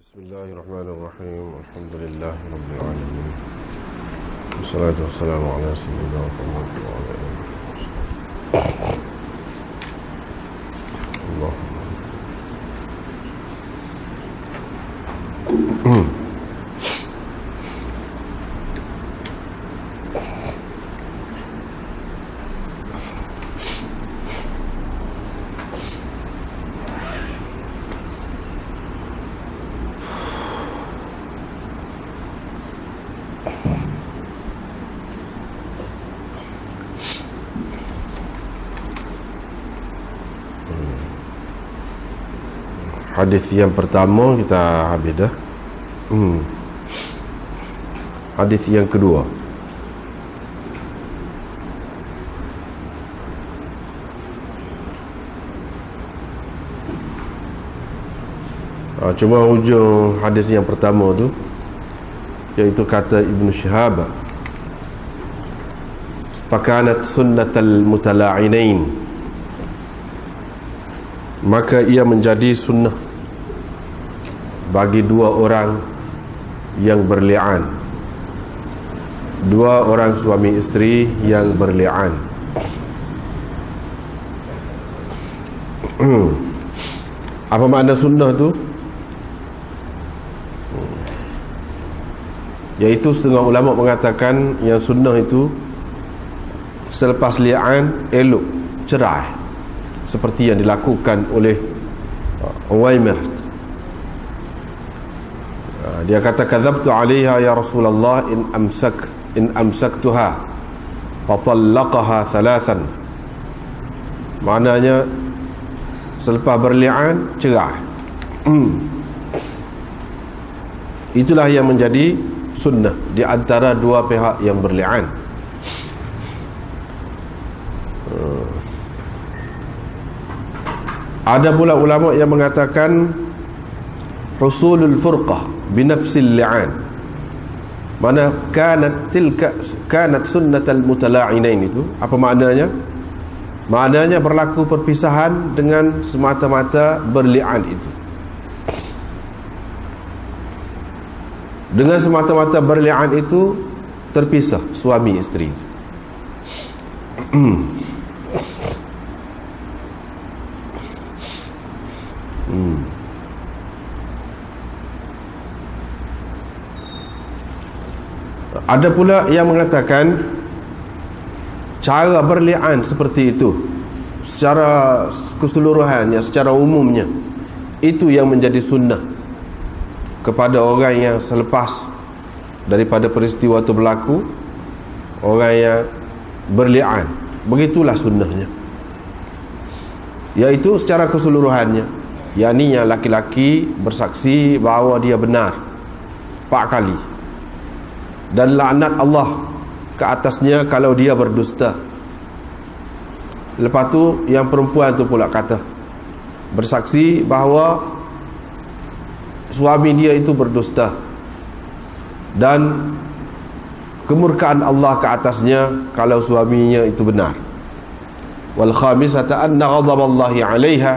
Bismillahirrahmanirrahim. Alhamdulillahi rabbil alamin. Wassalatu wassalamu ala sayyidina Muhammad wa ala alihi wasallam. Allahumma hadis yang pertama kita habis dah. Hadis yang kedua. Cuma hujung hadis yang pertama tu, iaitu kata Ibn Shihab, fakanat sunnatal mutala'inain, maka ia menjadi sunnah bagi dua orang yang berli'an, dua orang suami isteri yang berli'an. Apa makna sunnah tu? Iaitu setengah ulama mengatakan yang sunnah itu selepas li'an elok cerai, seperti yang dilakukan oleh Uwaimir. Dia kata, kadzabtu 'alaiha ya Rasulullah in amsaktuha fatallaqaha thalathan. Maknanya selepas berli'an cerai. Itulah yang menjadi sunnah di antara dua pihak yang berli'an. Ada pula ulama yang mengatakan husulul furqah binafsil li'an. Mana kanat sunnatal mutala'inain itu apa maknanya? Maknanya berlaku perpisahan dengan semata-mata berli'an itu. Dengan semata-mata berli'an itu terpisah suami isteri. Ada pula yang mengatakan cara berli'an seperti itu secara keseluruhannya, secara umumnya, itu yang menjadi sunnah kepada orang yang selepas daripada peristiwa itu berlaku, orang yang berli'an. Begitulah sunnahnya, iaitu secara keseluruhannya, yakni yang laki-laki bersaksi bahawa dia benar 4 kali, dan laknat Allah ke atasnya kalau dia berdusta. Lepas tu yang perempuan tu pula kata, bersaksi bahawa suami dia itu berdusta, dan kemurkaan Allah ke atasnya kalau suaminya itu benar. Wal khamisata anna ghadaballahi 'alaiha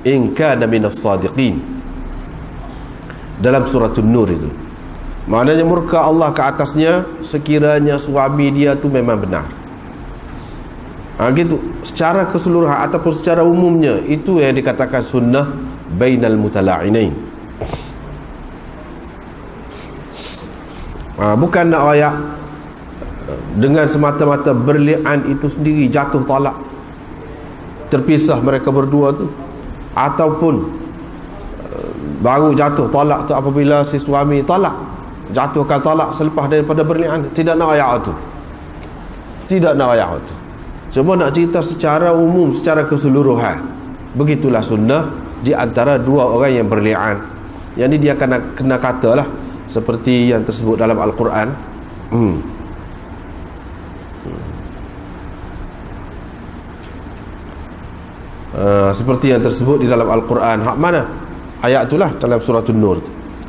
in kana minas sadiqin, dalam surah An-Nur itu. Maknanya murka Allah ke atasnya sekiranya suami dia tu memang benar. Gitu. Secara keseluruhan ataupun secara umumnya, itu yang dikatakan sunnah bainal mutala'inain. Bukan nak ayak dengan semata-mata berli'an itu sendiri jatuh talak, terpisah mereka berdua tu, ataupun baru jatuh talak tu apabila si suami talak, jatuhkan talak selepas daripada berli'an. Tidak nak ayat tu, tidak nak ayat tu. Cuma nak cerita secara umum, secara keseluruhan. Begitulah sunnah di antara dua orang yang berli'an. Yang ni dia kena katalah seperti yang tersebut dalam Al-Quran. Seperti yang tersebut di dalam Al-Quran. Hak mana? Ayat itulah dalam surah An-Nur.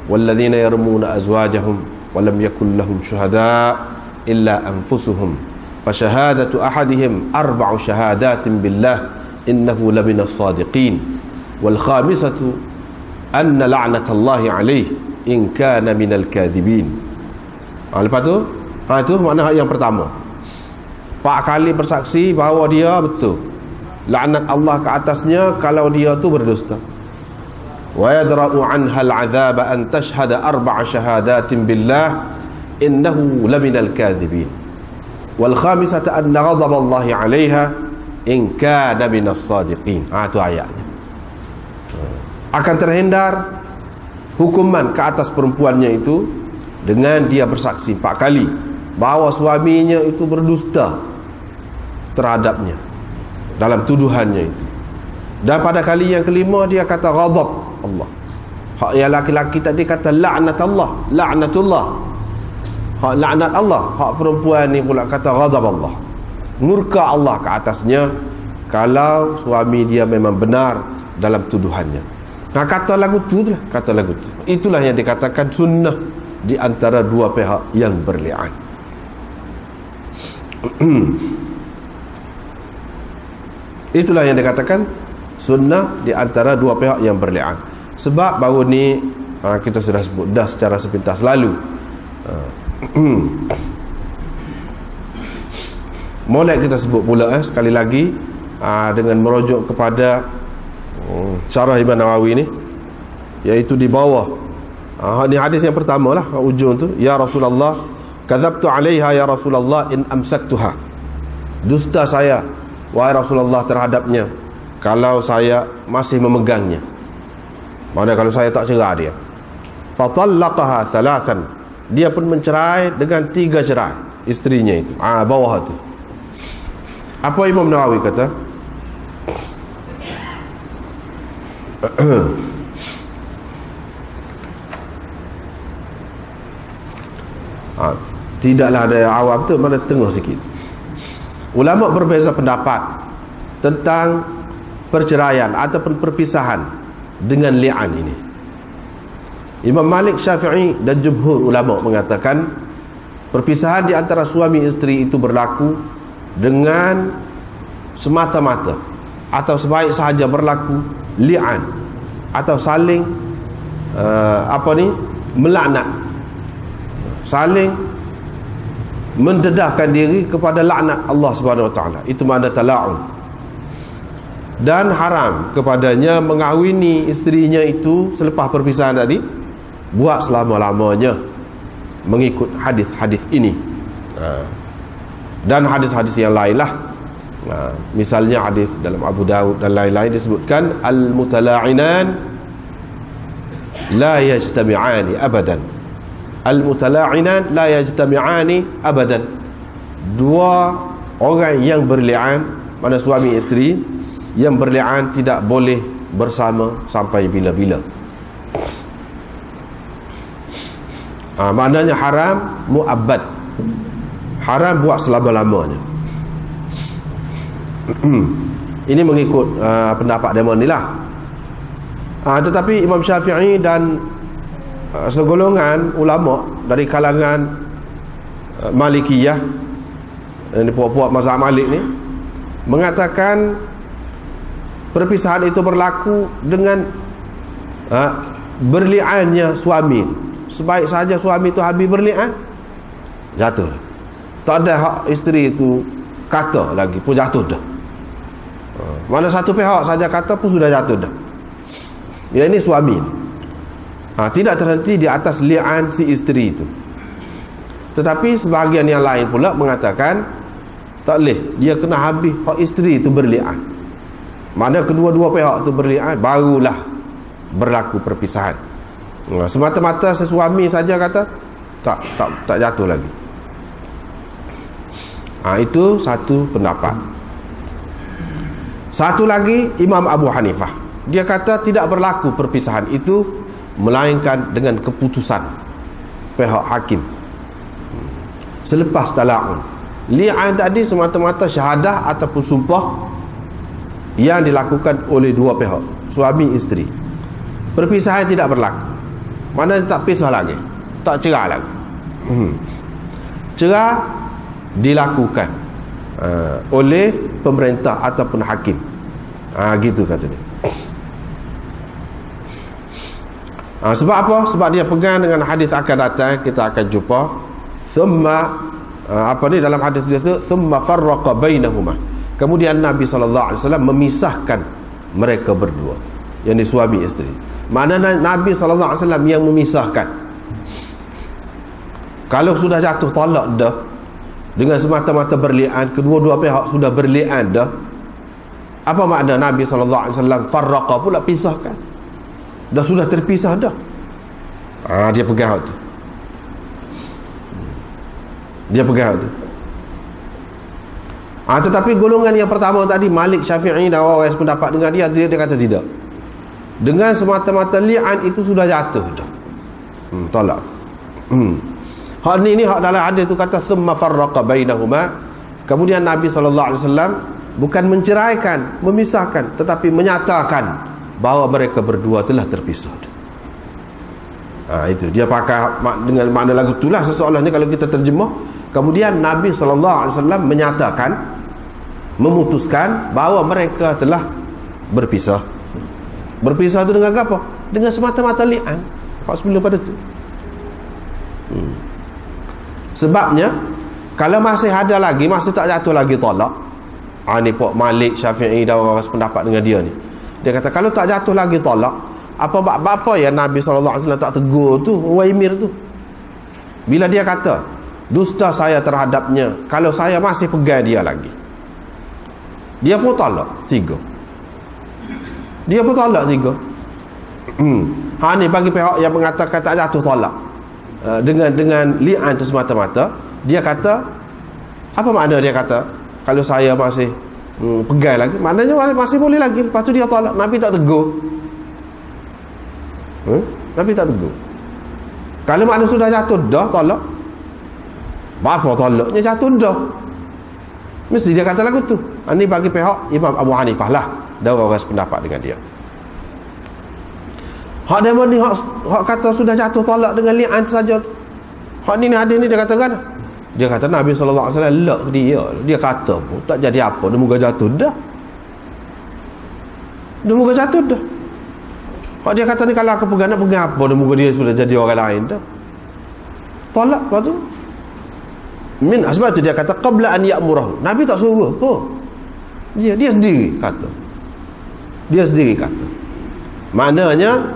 Walladzina yarmuna azwajahum wa lam yakul lahum syuhada illa anfusuhum fashahadatu ahadihim 4 syahadatin billah innahu laminas sadiqin wal khamisatu anna la'natallahi alaihi in kana minal kadhibin. Lepas tu itu makna yang pertama. 4 kali bersaksi bahawa dia betul, laknat Allah ke atasnya kalau dia tu berdusta. Wa yadra'u anha al'adzaba an tashhada 4 syahadatin billah innahu laminal kadhibin. Wal khamisata anna ghadaballahi 'alaiha in kana minas sadiqin. Itu ayatnya. Akan terhindar hukuman ke atas perempuannya itu dengan dia bersaksi 4 kali bahawa suaminya itu berdusta terhadapnya dalam tuduhannya itu. Dan pada kali yang kelima dia kata ghadab Allah. Hak yang laki-laki tadi kata laknat Allah, laknatullah. Hak laknat Allah, hak perempuan ni pula kata ghadab Allah, murka Allah ke atasnya kalau suami dia memang benar dalam tuduhannya. Kata lagu tu lah, kata lagu tu. Itulah yang dikatakan sunnah di antara dua pihak yang berli'an. Itulah yang dikatakan sunnah di antara dua pihak yang berli'an. Sebab baru ni kita sudah sebut dah secara sepintas lalu. Molek kita sebut pula sekali lagi dengan merujuk kepada syarah Imam Nawawi ni, iaitu di bawah ni hadis yang pertama lah, ujung tu, ya Rasulullah kadzabtu 'alaiha ya Rasulullah in amsaktuha. Dusta saya wahai Rasulullah terhadapnya kalau saya masih memegangnya. Mana kalau saya tak cerah dia. Fatallaqaha thalathan. Dia pun mencerai dengan 3 cerai isterinya itu. Bawah tu. Apa Imam Nawawi kata? Tidaklah ada yang awam tu, mana tengah sikit. Ulama berbeza pendapat tentang perceraian ataupun perpisahan dengan li'an ini. Imam Malik, Syafi'i dan jumhur ulama mengatakan perpisahan di antara suami isteri itu berlaku dengan semata-mata atau sebaik sahaja berlaku li'an atau saling melaknat, saling mendedahkan diri kepada laknat Allah Subhanahu Wa Taala. Itu makna tala'un. Dan haram kepadanya mengahwini isterinya itu selepas perpisahan tadi buat selama-lamanya, mengikut hadis-hadis ini dan hadis-hadis yang lain lah. Misalnya hadis dalam Abu Daud dan lain-lain disebutkan al-mutala'inan la yajtami'ani abadan. Al-mutala'inan la yajtami'ani abadan. Dua orang yang berli'an, mana suami isteri yang berli'an tidak boleh bersama sampai bila-bila. Maknanya haram mu'abbad, haram buat selama-lamanya. Ini mengikut pendapat demo ni lah. Tetapi Imam Syafi'i dan segolongan ulama dari kalangan Malikiyah, ini puak-puak mazhab Malik ni, mengatakan perpisahan itu berlaku dengan berli'annya suami. Sebaik saja suami itu habis berli'an, jatuh. Tak ada hak isteri itu kata lagi pun jatuh dah. Mana satu pihak saja kata pun sudah jatuh dah. Ya, ini suami. Tidak terhenti di atas li'an si isteri itu. Tetapi sebahagian yang lain pula mengatakan tak boleh, dia kena habis hak isteri itu berli'an. Mana kedua-dua pihak itu berli'an, barulah berlaku perpisahan. Semata-mata sesuami saja kata tak jatuh lagi. Itu satu pendapat. Satu lagi Imam Abu Hanifah, dia kata tidak berlaku perpisahan itu melainkan dengan keputusan pihak hakim selepas tala'un. Li'an tadi semata-mata syahadah ataupun sumpah yang dilakukan oleh dua pihak, suami isteri. Perpisahan tidak berlaku, mana tak pisah lagi, tak cerai lagi. Cerai dilakukan oleh pemerintah ataupun hakim. Gitu kata dia. Sebab apa? Sebab dia pegang dengan hadis akan datang, kita akan jumpa. Thumma dalam hadis dia tu, thumma farraqa bainahuma. Kemudian Nabi SAW memisahkan mereka berdua, yang suami isteri. Maknanya Nabi SAW yang memisahkan. Kalau sudah jatuh talak dah, dengan semata-mata berlian, kedua-dua pihak sudah berlian dah, apa makna Nabi SAW farraqa pula pisahkan? Dah sudah terpisah dah. Dia pegang tu. Dia pegang tu. Tetapi golongan yang pertama tadi, Malik, Syafi'i dan orang yang sependapat dengan dia kata tidak. Dengan semata-mata li'an itu sudah jatuh dah. Tolak. Hak ni hak dalam hadis tu kata thumma farraqa bainahuma. Kemudian Nabi SAW bukan menceraikan, memisahkan, tetapi menyatakan bahawa mereka berdua telah terpisah. Itu dia pakai dengan makna lagu itulah seseorang ni kalau kita terjemah. Kemudian Nabi SAW menyatakan, memutuskan bahawa mereka telah berpisah. Berpisah tu dengan apa? Dengan semata-mata li'an. Sebelum pada tu. Sebabnya kalau masih ada lagi, masih tak jatuh lagi talak. Ni Pak Malik, Syafi'i dan orang sependapat dengan dia ni. Dia kata kalau tak jatuh lagi talak, apa yang Nabi SAW tak tegur tu, Uwaimir tu. Bila dia kata dusta saya terhadapnya kalau saya masih pegang dia lagi, dia pun talak 3. Dia pun talak 3. Ni bagi pihak yang mengatakan tak jatuh talak dengan li'an tu semata-mata, dia kata apa makna dia kata kalau saya masih pegang lagi, maknanya masih boleh lagi. Lepas tu dia talak. Nabi tak tegur. Nabi tak tegur. Kalau makna sudah jatuh dah talak, apa talaknya jatuh dah, mesti dia kata lagu tu. Ini bagi pihak Imam Abu Hanifah lah, dan orang sependapat dengan dia. Hak dia ni hak kata sudah jatuh talak dengan li'an saja. Hak ni hadis ni dia katakan, dia kata Nabi SAW lak dia kata pun tak jadi apa, dia muka jatuh dah. Dia muka jatuh dah. Hak dia kata ni kalau aku pegang nak pegang apa, dia muka dia sudah jadi orang lain dah. Talak lepas tu. Sebab tu dia kata qabla an ya'murahu. Nabi tak suruh pun. Dia sendiri kata. Dia sendiri kata. Maknanya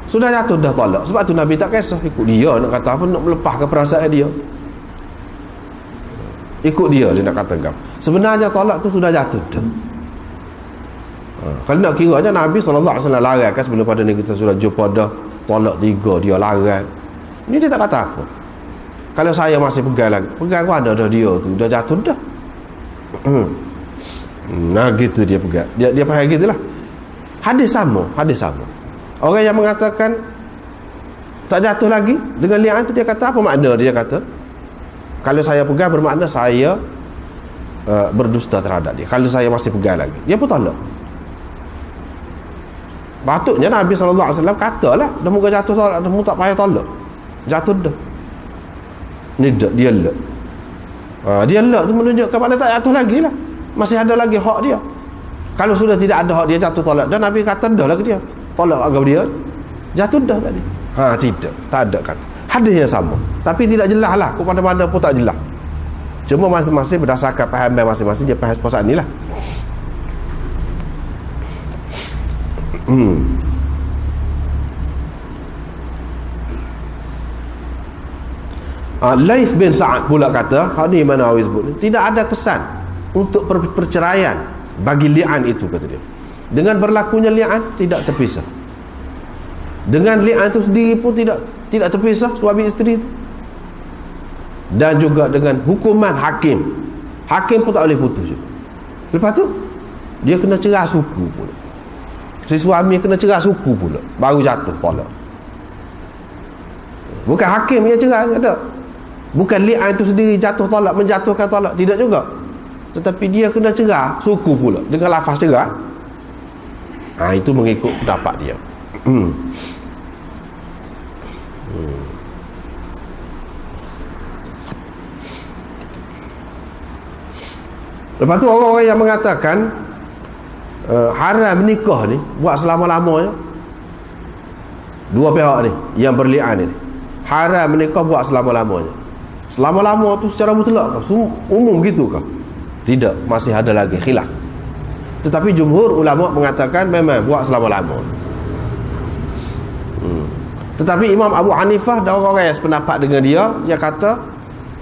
sudah jatuh dah talak. Sebab tu Nabi tak kisah ikut dia nak kata apa, nak melepaskan perasaan dia. Ikut dia nak kata kau. Sebenarnya talak tu sudah jatuh dah. Kalau nak kira aja Nabi SAW larang kan, sebelum pada ni kita sudah jumpa dah talak 3 dia larang. Ni dia tak kata apa. Kalau saya masih pegang lagi, pegang kau ada dah dia tu dah jatuh dah. Nah gitu dia pegang. Dia faham gitulah. Hadis sama. Orang yang mengatakan tak jatuh lagi dengan li'an tu, dia kata apa makna? Dia kata kalau saya pegang bermakna saya berdusta terhadap dia. Kalau saya masih pegang lagi, dia pun tolak. Patutnya Nabi SAW katalah, dah muka jatuh tolak, dah muka tak payah tolak, jatuh dah. Ni dia lek. Dia lek tu menunjukkan pada tak jatuh lagi lah, masih ada lagi hak dia. Kalau sudah tidak ada hak dia, jatuh tolak, dan Nabi kata dah lagi dia tolak agama dia, jatuh dah tadi. Tidak, tak ada kata. Hadisnya sama, tapi tidak jelas lah, kepada mana pun tak jelas. Cuma masing-masing berdasarkan pahaman masing-masing, dia faham pasal ni lah. Laith bin Sa'ad pula kata, hal ni mana Awiz sebut, tidak ada kesan untuk perceraian bagi li'an itu, kata dia. Dengan berlakunya li'an tidak terpisah. Dengan li'an itu sendiri pun tidak terpisah suami isteri itu. Dan juga dengan hukuman hakim pun tak boleh putus. Lepas tu dia kena cerai suku pula. Si suami kena cerai suku pula, baru jatuh tolak. Bukan hakim yang cerai, ada. Bukan li'an itu sendiri jatuh tolak, menjatuhkan tolak, tidak juga. Tetapi dia kena cerai suku pula dengan lafaz cerai. Itu mengikut pendapat dia. Lepas tu orang-orang yang mengatakan haram nikah ni buat selama-lamanya, Dua pihak ni yang berli'an ni haram menikah buat selama-lamanya. Selama-lama tu secara mutlak kah? Umum gitu kah? Tidak, masih ada lagi khilaf. Tetapi jumhur ulama mengatakan memang buat selama-lama. Tetapi Imam Abu Hanifah dan orang-orang yang sependapat dengan dia kata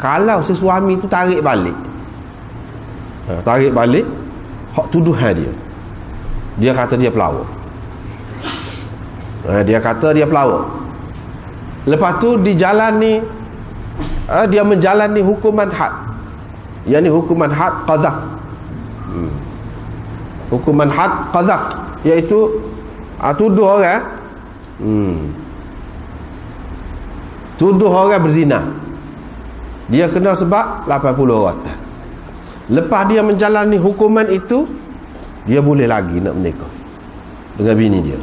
kalau si suami tu tarik balik, hak tuduhan dia kata dia pelawak. Dia kata dia pelawak. Lepas tu dijalani, dia menjalani hukuman had, yakni hukuman had qazaf. Hukuman had qazaf, iaitu tuduh orang, tuduh orang berzina, dia kena sebab 80 rata. Lepas dia menjalani hukuman itu, dia boleh lagi nak menikah dengan bini dia.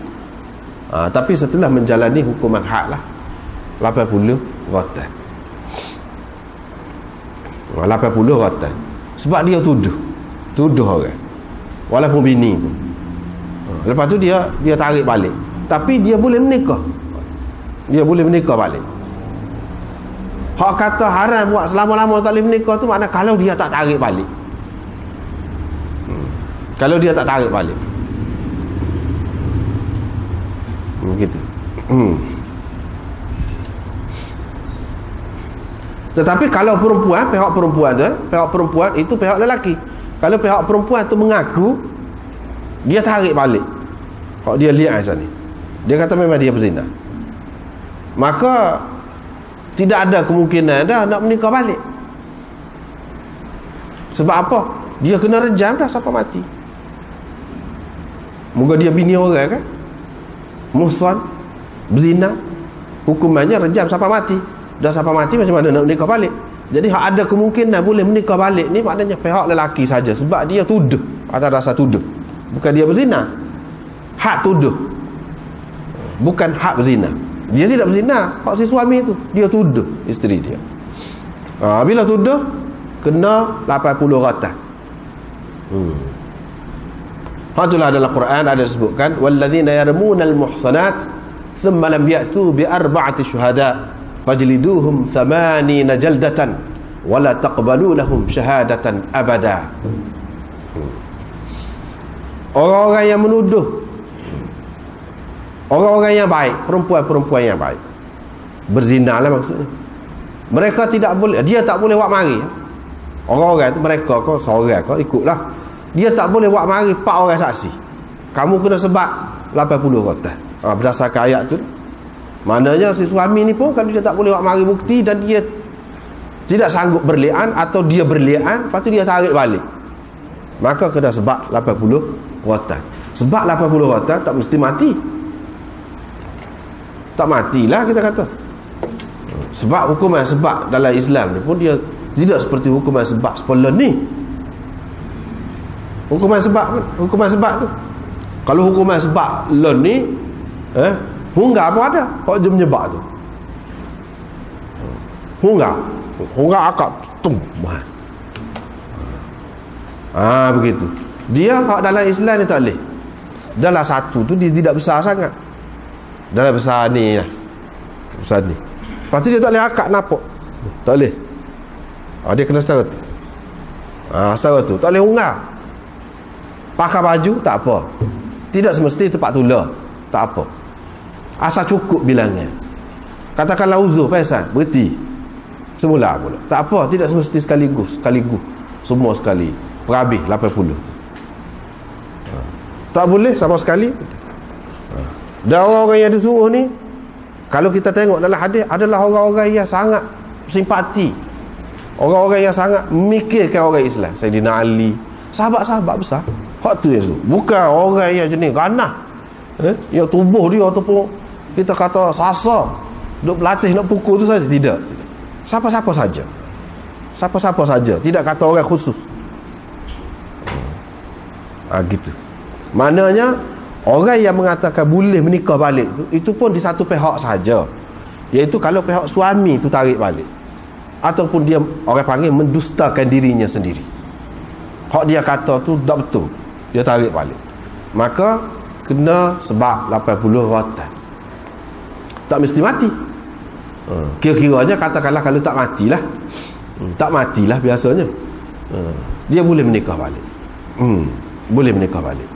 Tapi setelah menjalani hukuman had lah 80 rata. 80 rata. Sebab dia tuduh orang, walaupun bini pun. Lepas tu dia tarik balik, tapi dia boleh menikah. Dia boleh menikah balik. Hak kata haram buat selama-lama tak boleh menikah tu makna kalau dia tak tarik balik. Kalau dia tak tarik balik. Begitu. Tetapi kalau perempuan, pihak perempuan itu pihak lelaki. Kalau pihak perempuan tu mengaku, dia tarik balik. Hak dia lihat sana. Dia kata memang dia berzina. Maka tidak ada kemungkinan dah nak menikah balik. Sebab apa? Dia kena rejam dah sampai mati. Moga dia bini orang kan, muhsan, berzina, hukumannya rejam sampai mati. Dah sampai mati macam mana nak menikah balik? Jadi hak ada kemungkinan boleh menikah balik ni maknanya pihak lelaki saja, sebab dia tuduh atas dasar tuduh. Bukan dia berzina. Hak tuduh. Bukan hak berzina. Dia tidak berzina, hak si suami tu. Dia tuduh isteri dia. Bila tuduh kena 80 rata. Itulah dalam Quran ada disebutkan walladzina yarmunal muhsanat thumma lam ya'tu bi arba'ati syuhada fajliduhum 80 jaldatan wala taqbalu lahum syahadatan abada. Orang-orang yang menuduh, orang-orang yang baik, perempuan-perempuan yang baik, berzina lah maksudnya, mereka tidak boleh, dia tak boleh buat mari. Orang-orang tu, mereka kau seorang kau ikutlah, dia tak boleh buat mari 4 orang saksi. Kamu kena sebab 80 kota. Berdasarkan ayat tu, maknanya si suami ni pun kalau dia tak boleh buat mari bukti dan dia tidak sanggup berlian atau dia berlian, lepas tu dia tarik balik, maka kena sebab 80 rotan. Sebab 80 rotan tak mesti mati. Tak matilah kita kata. Sebab hukuman sebab dalam Islam ni pun dia tidak seperti hukuman sebab sebelah ni. Hukuman sebab tu, kalau hukuman sebab lon ni hunggar pun ada. Kau je menyebab tu. Hunggar akak tum. Begitu. Dia hak dalam Islam ni tak boleh. Dalam satu tu dia tidak besar sangat. Dalam besar ni lah. Besar ni. Lepas tu dia tak boleh akak nampak. Tak boleh. Dia kena setara tu. Setara tu. Tak boleh hunggar. Pakai baju tak apa. Tidak semesti tempat tular. Tak apa. Asal cukup bilangan. Katakanlah uzur paisan, berhenti. Semula pula. Tak apa, tidak semesti sekaligus. Semua sekali. Perhabis 80. Tak boleh sama sekali. Dan orang-orang yang disuruh ni, kalau kita tengok dalam hadis, adalah orang-orang yang sangat simpati, orang-orang yang sangat memikirkan orang Islam. Sayyidina Ali, sahabat-sahabat besar. Hak tu yang suruh. Bukan orang yang jenis ganah, yang tubuh dia ataupun kita kata sasa, duk berlatih nak pukul tu saja. Tidak. Siapa-siapa saja. Siapa-siapa saja. Tidak kata orang khusus. Gitu. Maknanya orang yang mengatakan boleh menikah balik tu, itu pun di satu pihak saja, iaitu kalau pihak suami tu tarik balik, ataupun dia orang panggil mendustakan dirinya sendiri. Hak dia kata tu tak betul, dia tarik balik, maka kena sebab 80 rotan. Tak mesti mati. Kira-kiranya katakanlah kalau tak matilah, tak matilah biasanya, dia boleh menikah balik. Boleh menikah balik.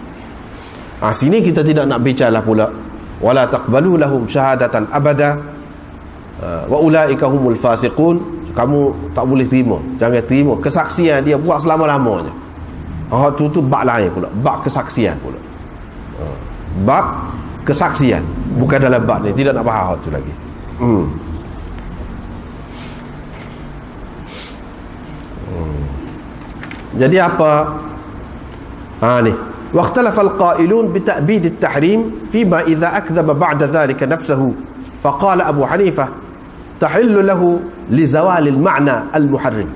Sini kita tidak nak bicara pula wala taqbalu lahum syahadatan abada wa ulaika humul fasiqun. Kamu tak boleh terima, jangan terima kesaksian dia buat selama-lamanya. Tu bab lain pula, bab kesaksian pula. Bab kesaksian, bukan dalam bab ni, tidak nak bahas tu lagi. Jadi apa? Ni واختلف القائلون بتأبيد التحريم فيما إذا أكذب بعد ذلك نفسه فقال أبو حنيفة تحل له لزوال المعنى المحرم.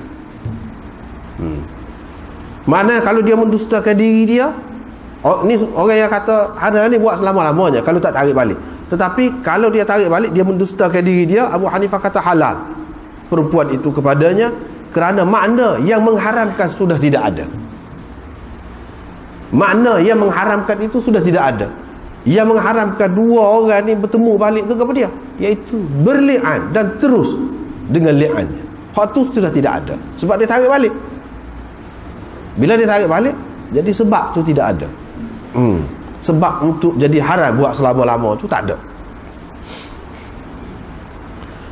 Makna kalau dia mendustakan diri dia, ni orang yang kata haram ni buat selama-lamanya kalau tak tarik balik. Tetapi kalau dia tarik balik, dia mendustakan diri dia, Abu Hanifah kata halal perempuan itu kepadanya, kerana makna yang mengharamkan sudah tidak ada. Makna yang mengharamkan itu sudah tidak ada. Yang mengharamkan dua orang ni bertemu balik tu kepada dia, iaitu berli'an dan terus dengan li'annya. Hak tu sudah tidak ada sebab dia tarik balik. Bila dia tarik balik, jadi sebab tu tidak ada. Sebab untuk jadi haram buat selama-lama tu tak ada.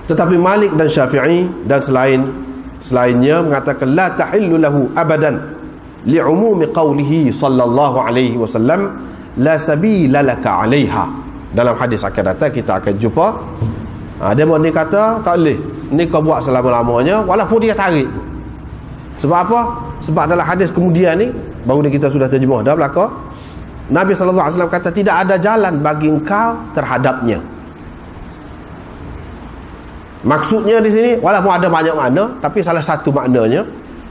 Tetapi Malik dan Syafi'i dan selainnya mengatakan la tahillu lahu abadan li'umumi qawlihi sallallahu alaihi wasallam la sabila laka 'alaiha. Dalam hadis akan datang kita akan jumpa, dia ni kata tak boleh ni kau buat selama-lamanya walaupun dia tarik. Sebab apa? Sebab dalam hadis kemudian ni, baru ni kita sudah terjemah dah belaka, Nabi sallallahu alaihi wasallam kata tidak ada jalan bagi engkau terhadapnya. Maksudnya di sini walaupun ada banyak makna, tapi salah satu maknanya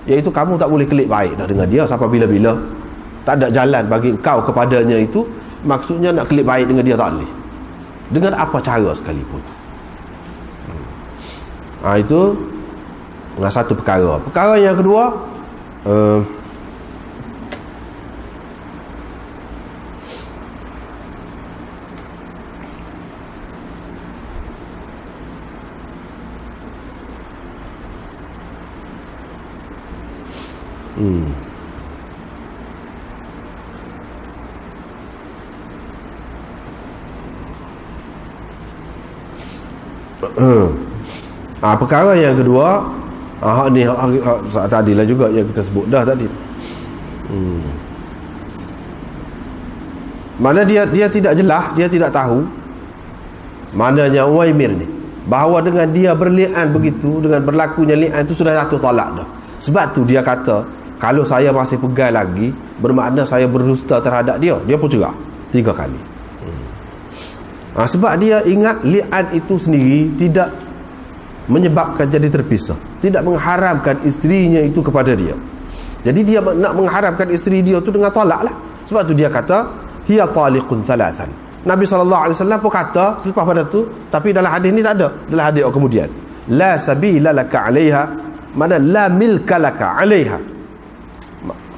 iaitu kamu tak boleh kelip baik dah dengan dia sampai bila-bila. Tak ada jalan bagi engkau kepadanya itu. Maksudnya nak kelip baik dengan dia tak boleh, dengan apa cara sekalipun. Itu satu perkara. Perkara yang kedua, perkara yang kedua, ni tadi lah juga yang kita sebut dah tadi. Mana dia tidak jelas, dia tidak tahu maknanya Uwaimir ni, bahawa dengan dia berli'an begitu, dengan berlakunya li'an itu sudah jatuh talak dah. Sebab tu dia kata kalau saya masih pegang lagi, bermakna saya berdusta terhadap dia. Dia pun cerai 3 kali. Sebab dia ingat li'an itu sendiri tidak menyebabkan jadi terpisah, tidak mengharamkan isterinya itu kepada dia. Jadi dia nak mengharamkan isteri dia tu dengan talak lah. Sebab tu dia kata hiya taliqun thalathan. Nabi SAW pun kata selepas pada tu, tapi dalam hadis ni tak ada. Dalam hadis kemudian la sabila laka 'alaiha, mana la milka laka 'alaiha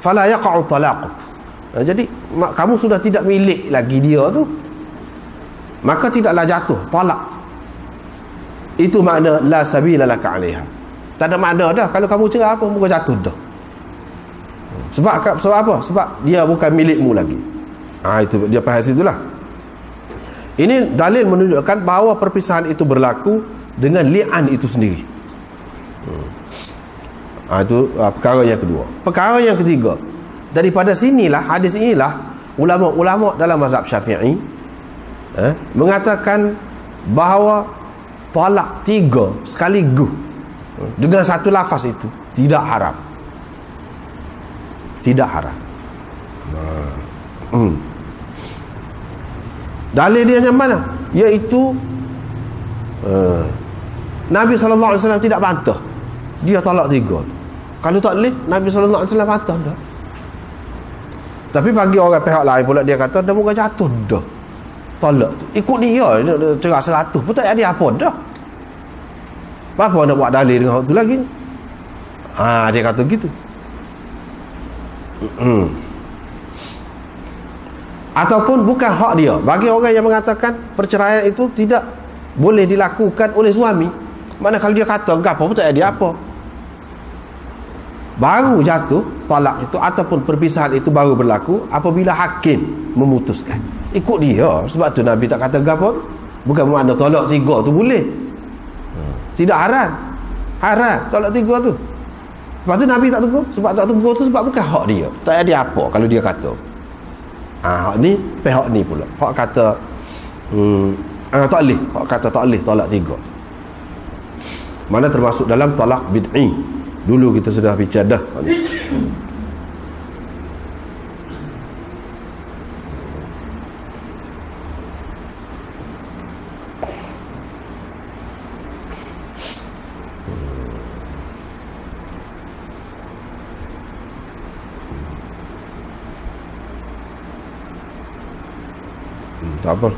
fala yaqa'u talaquk. Jadi kamu sudah tidak milik lagi dia tu, maka tidaklah jatuh talak. Itu makna la sabila laka 'alaiha. Tak ada makna dah kalau kamu cerai apa muka jatuh dah. Sebab apa? Sebab dia bukan milikmu lagi. Itu dia faham situlah. Ini dalil menunjukkan bahawa perpisahan itu berlaku dengan li'an itu sendiri. Itu perkara yang kedua. Perkara yang ketiga, daripada sinilah, hadis inilah ulama-ulama dalam mazhab Syafi'i mengatakan bahawa talak 3 sekaligus dengan satu lafaz itu tidak haram. Tidak haram. Dalil dia yang mana? Iaitu Nabi SAW tidak bantah dia talak 3 tu. Kalau tak boleh, Nabi SAW bantah dah. Tapi bagi orang pihak lain pula, dia kata dah muka jatuh dah talak tu. Ikut dia cerai 100 pun tak ada apa dah. Apa nak buat dalil dengan hak tu lagi? Dia kata gitu. Ataupun bukan hak dia. Bagi orang yang mengatakan perceraian itu tidak boleh dilakukan oleh suami. Mana kalau dia kata gapo pun tak ada apa, baru jatuh talak itu ataupun perpisahan itu baru berlaku apabila hakim memutuskan. Ikut dia. Sebab tu Nabi tak kata gapo. Bukan makna talak 3 tu boleh. Tidak haram. Haram talak 3 tu. Lepas tu Nabi tak tegur. Sebab tak tegur tu sebab bukan hak dia. Tak ada apa kalau dia kata. Hak ni pihak ni pula. Hak kata tak boleh. Hak kata tak boleh talak 3. Mana termasuk dalam talak bid'i. Dulu kita sudah bicara dah. Tak apa.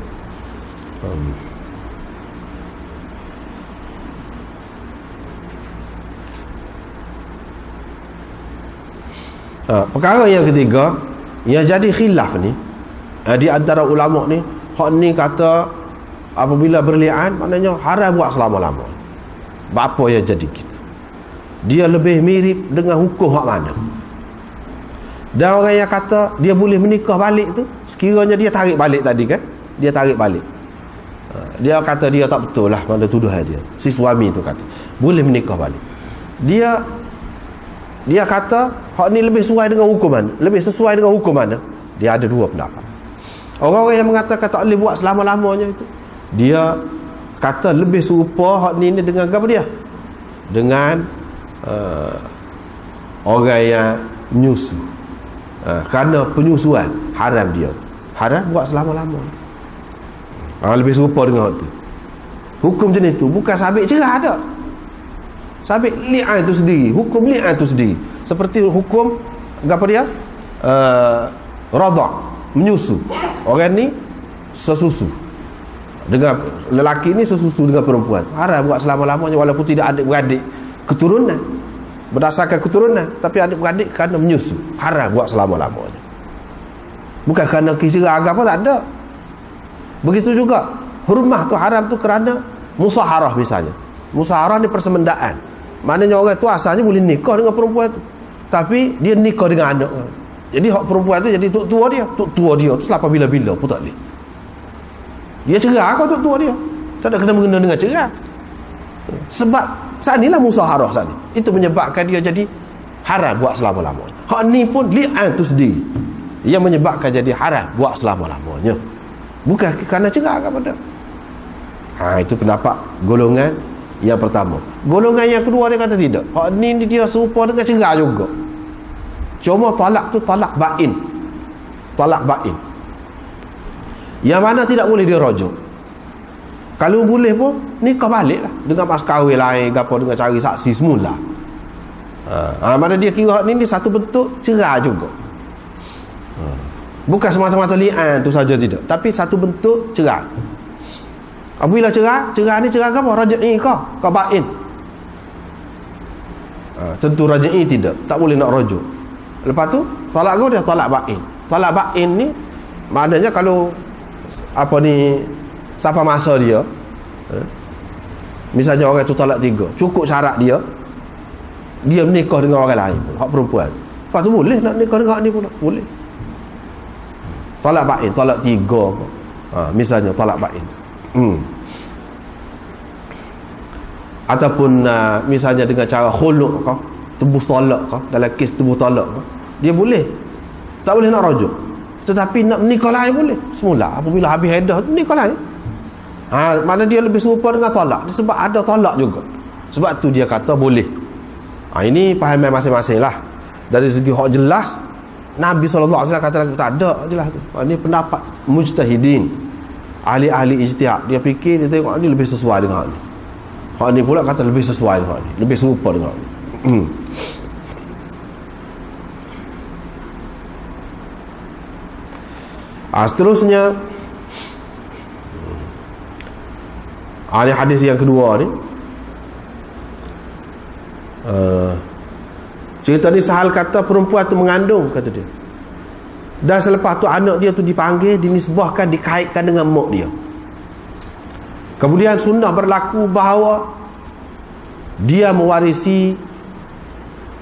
Perkara yang ketiga yang jadi khilaf ni di antara ulama ni, hak ni kata apabila berlian maknanya haram buat selama-lama. Apa yang jadi gitu? Dia lebih mirip dengan hukum hak mana? Dan orang yang kata dia boleh menikah balik tu, sekiranya dia tarik balik tadi kan, dia tarik balik, dia kata dia tak betul lah mana tuduhan dia, si suami tu kata boleh menikah balik. Dia kata hak ni lebih sesuai dengan hukum mana? Lebih sesuai dengan hukum mana? Dia ada dua pendapat. Orang-orang yang mengatakan tak boleh buat selama-lamanya itu, dia kata lebih serupa hak ni dengan apa dia? Dengan orang yang menyusu. Kerana penyusuan haram dia tu. Haram buat selama-lamanya. Lebih serupa dengan hak tu. Hukum jenis tu bukan sabit cerah dah. Sabit li'an tu sendiri, hukum li'an tu sendiri. Seperti hukum apa dia? Radha', menyusu. Orang ni sesusu dengan lelaki ni, sesusu dengan perempuan. Haram buat selama-lamanya walaupun tidak adik-beradik keturunan. Berdasarkan keturunan, tapi adik-beradik kerana menyusu. Haram buat selama-lamanya. Bukan kerana kisah agama, tak ada. Begitu juga hurmah tu haram tu kerana musaharah misalnya. Musaharah ni persemendaan. Maknanya orang tu asalnya boleh nikah dengan perempuan tu, tapi dia nikah dengan anak. Jadi hak perempuan tu jadi tok tua dia. Tok tua dia tu selapa bila-bila pun tak boleh. Dia cerai kau tok tua dia. Tak ada kena-mengena dengan cerai. Sebab saat inilah musaharah saat ni. Itu menyebabkan dia jadi haram buat selama-lamanya. Hak ni pun li'an tu sendiri yang menyebabkan jadi haram buat selama-lamanya. Bukan kerana cerai kepada. Itu pendapat golongan yang pertama. Golongan yang kedua dia kata tidak. Hak ni dia serupa dengan cerai juga. Cuma talak tu talak ba'in. Talak ba'in. Yang mana tidak boleh dia rujuk. Kalau boleh pun nikah balik lah dengan mas kahwin lain, gapo dengan cari saksi semula. Mana dia kira ni satu bentuk cerai juga. Bukan semata-mata li'an tu saja, tidak, tapi satu bentuk cerai. Apabila cerai ni cerai apa? Raj'i kau ba'in. Tentu raj'i tidak, tak boleh nak rujuk. Lepas tu talak kau dia talak ba'in. Talak ba'in ni maknanya kalau apa ni siapa masa dia, misalnya orang tu talak 3, cukup syarat dia menikah dengan orang lain, hak perempuan. Lepas tu boleh nak nikah dengan hak ni pula, boleh. Talak ba'in, talak 3 misalnya talak ba'in. Ataupun misalnya dengan cara khulu' kau, tebus talak kau, dalam kes tebus talak kau, dia boleh. Tak boleh nak rujuk. Tetapi nak nikah lain boleh. Semula apabila habis hadah nikah lain. Mana dia lebih serupa dengan talak, sebab ada talak juga. Sebab tu dia kata boleh. Ini pahaman masing-masing lah. Dari segi hak jelas, Nabi SAW kata tak ada jelas tu. Ini pendapat mujtahidin, ahli-ahli ijtihad. Dia fikir, dia tengok ni lebih sesuai dengan hak ni. Hak ni pula kata lebih sesuai dengan hak ni, lebih serupa dengan hak ni. Seterusnya ini hadis yang kedua ni, cerita ni Sahal kata perempuan tu mengandung, kata dia, dan selepas tu anak dia tu dipanggil, dinisbahkan, dikaitkan dengan mak dia. Kemudian sunnah berlaku bahawa dia mewarisi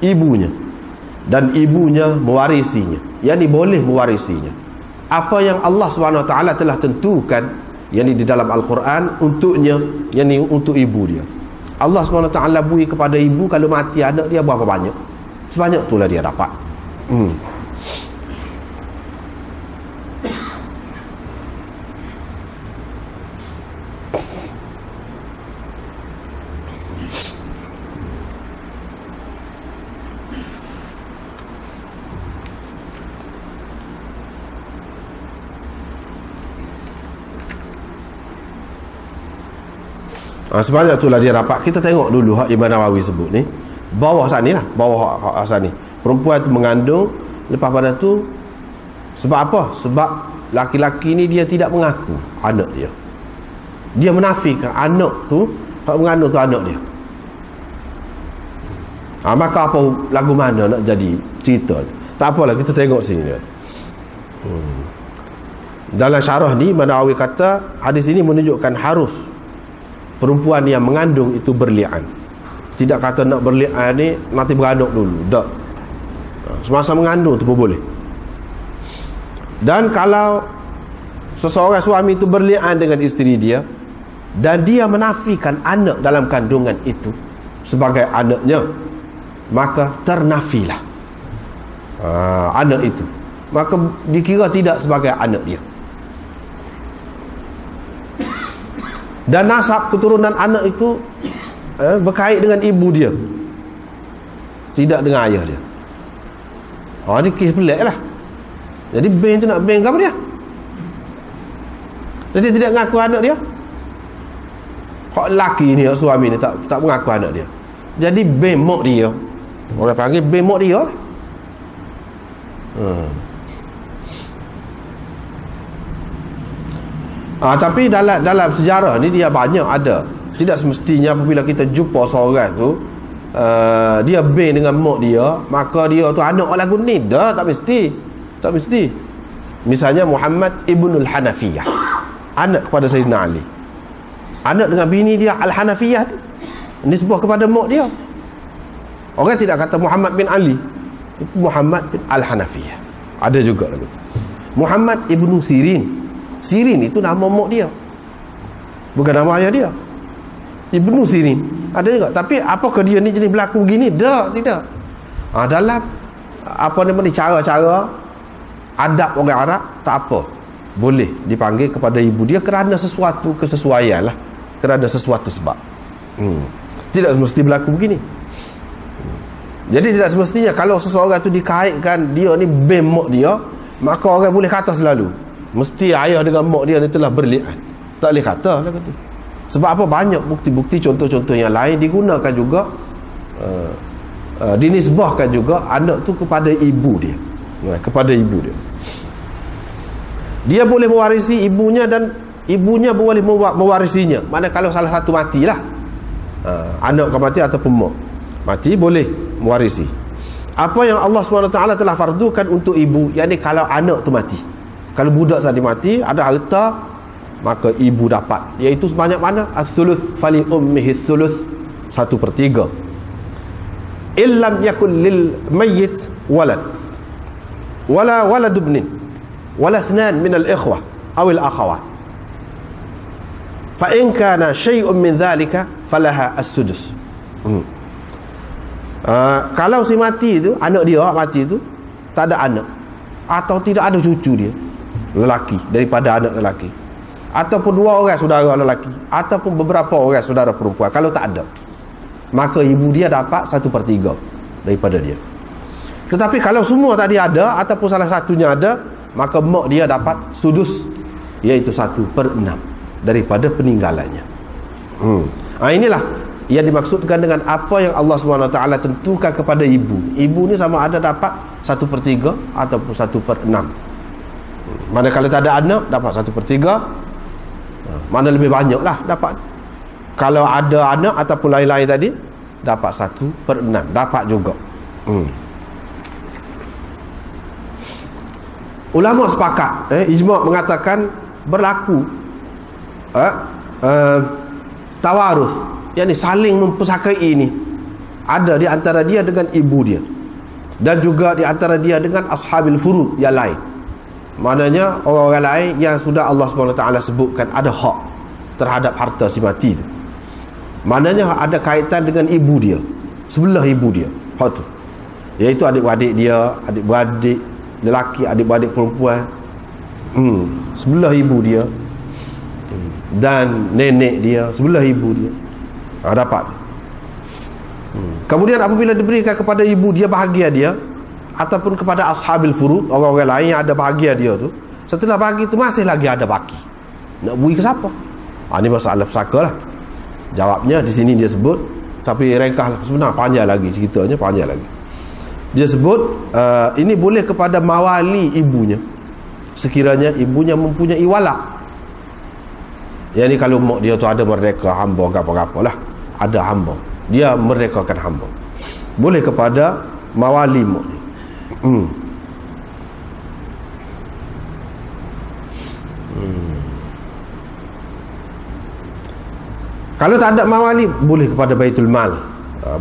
ibunya dan ibunya mewarisinya, yakni boleh mewarisinya. Apa yang Allah SWT telah tentukan, yakni di dalam Al-Quran untuknya, yakni untuk ibu dia. Allah SWT beri kepada ibu kalau mati anak dia berapa banyak, sebanyak itulah dia dapat. Sebanyak itulah dia dapat. Kita tengok dulu hak Imam Nawawi sebut ni, bawah sana lah, bawah hak sana ni, perempuan tu mengandung, lepas pada tu sebab apa? Sebab laki-laki ni dia tidak mengaku anak dia, dia menafikan anak tu, hak mengandung tu anak dia. Maka apa lagu mana nak jadi cerita? Tak apalah, kita tengok sini dia. Dalam syarah ni Imam Nawawi kata hadis ini menunjukkan harus perempuan yang mengandung itu berli'an. Tidak kata nak berli'an ni nanti beranak dulu, tak. Semasa mengandung tu pun boleh. Dan kalau seseorang suami itu berli'an dengan isteri dia dan dia menafikan anak dalam kandungan itu sebagai anaknya, maka ternafilah anak itu, maka dikira tidak sebagai anak dia. Dan nasab keturunan anak itu berkait dengan ibu dia, tidak dengan ayah dia. Ini kes pelik lah. Jadi bank tu nak bank ke apa dia? Jadi tidak mengaku anak dia. Kok lelaki ni, suami ni tak mengaku anak dia. Jadi bank mak dia. Orang panggil bank mak dia lah. Tapi dalam sejarah ni dia banyak ada. Tidak semestinya apabila kita jumpa seorang tu dia bin dengan mak dia, maka dia tu anak orang lagu ni. Dah, tak mesti. Misalnya Muhammad ibnul Hanafiyah, anak kepada Sayyidina Ali, anak dengan bini dia Al-Hanafiyah tu, nisbah kepada mak dia. Orang tidak kata Muhammad bin Ali, Muhammad bin Al-Hanafiyah. Ada juga lagu tu. Muhammad ibnu Sirin itu nama mak dia, bukan nama ayah dia. Ibnu Sirin ada juga. Tapi apakah dia ni jenis berlaku begini? Tidak. Dalam apa namanya cara-cara adab orang Arab, tak apa, boleh dipanggil kepada ibu dia kerana sesuatu kesesuaian lah, kerana sesuatu sebab. Tidak mesti berlaku begini. Jadi tidak semestinya kalau seseorang tu dikaitkan dia ni bin mak dia, maka orang boleh kata selalu mesti ayah dengan mak dia ni telah berli'an. Tak boleh kata lah kata. Sebab apa? Banyak bukti-bukti, contoh-contoh yang lain digunakan juga, dinisbahkan juga anak tu kepada ibu dia, kepada ibu dia. Dia boleh mewarisi ibunya dan ibunya boleh mewarisinya. Mana kalau salah satu matilah, anak ke mati ataupun mak mati, boleh mewarisi apa yang Allah SWT telah fardukan untuk ibu, yakni kalau anak tu mati. Kalau budak tadi mati, ada harta, maka ibu dapat, iaitu sebanyak mana? As-thuluth fali ummihi thuluth, 1/3. Illam yakul lil mayyit walad wala walad ibnin wala ithnan min al-ikhwah aw al-akhawat, fa in kana shay'un min dhalika falaha as-sudus. Kalau si mati tu, anak dia mati tu tak ada anak atau tidak ada cucu dia lelaki daripada anak lelaki, ataupun 2 orang saudara lelaki, ataupun beberapa orang saudara perempuan, kalau tak ada, maka ibu dia dapat 1/3 daripada dia. Tetapi kalau semua tadi ada ataupun salah satunya ada, maka mak dia dapat sudus, iaitu 1/6 daripada peninggalannya. Inilah yang dimaksudkan dengan apa yang Allah SWT tentukan kepada ibu. Ibu ni sama ada dapat 1/3 ataupun 1/6. Manakala tak ada anak, dapat 1/3. Mana lebih banyak lah dapat. Kalau ada anak ataupun lain-lain tadi, dapat 1/6, dapat juga. Ulama sepakat, ijma' mengatakan berlaku tawaruf, yakni saling mempusakai ini, ada di antara dia dengan ibu dia, dan juga di antara dia dengan ashabil furud yang lain. Maknanya orang-orang lain yang sudah Allah SWT sebutkan ada hak terhadap harta si mati tu. Maknanya ada kaitan dengan ibu dia, sebelah ibu dia, hak tu, iaitu adik-beradik dia, adik-beradik lelaki, adik-beradik perempuan, sebelah ibu dia, dan nenek dia sebelah ibu dia, dapat. Kemudian apabila diberikan kepada ibu dia bahagia dia, ataupun kepada ashabil furud, orang-orang lain yang ada bahagia dia tu, setelah bagi tu masih lagi ada baki, nak beri ke siapa? Ini masalah pesaka lah. Jawabnya di sini dia sebut, tapi ringkas sebenarnya panjang lagi ceritanya, panjang lagi. Dia sebut ini boleh kepada mawali ibunya sekiranya ibunya mempunyai wala. Yang ni kalau mak dia tu ada merdeka hamba apa-apa lah, ada hamba, dia merdekakan hamba, boleh kepada mawali mak dia. Kalau tak ada mawali, boleh kepada Baitul Mal,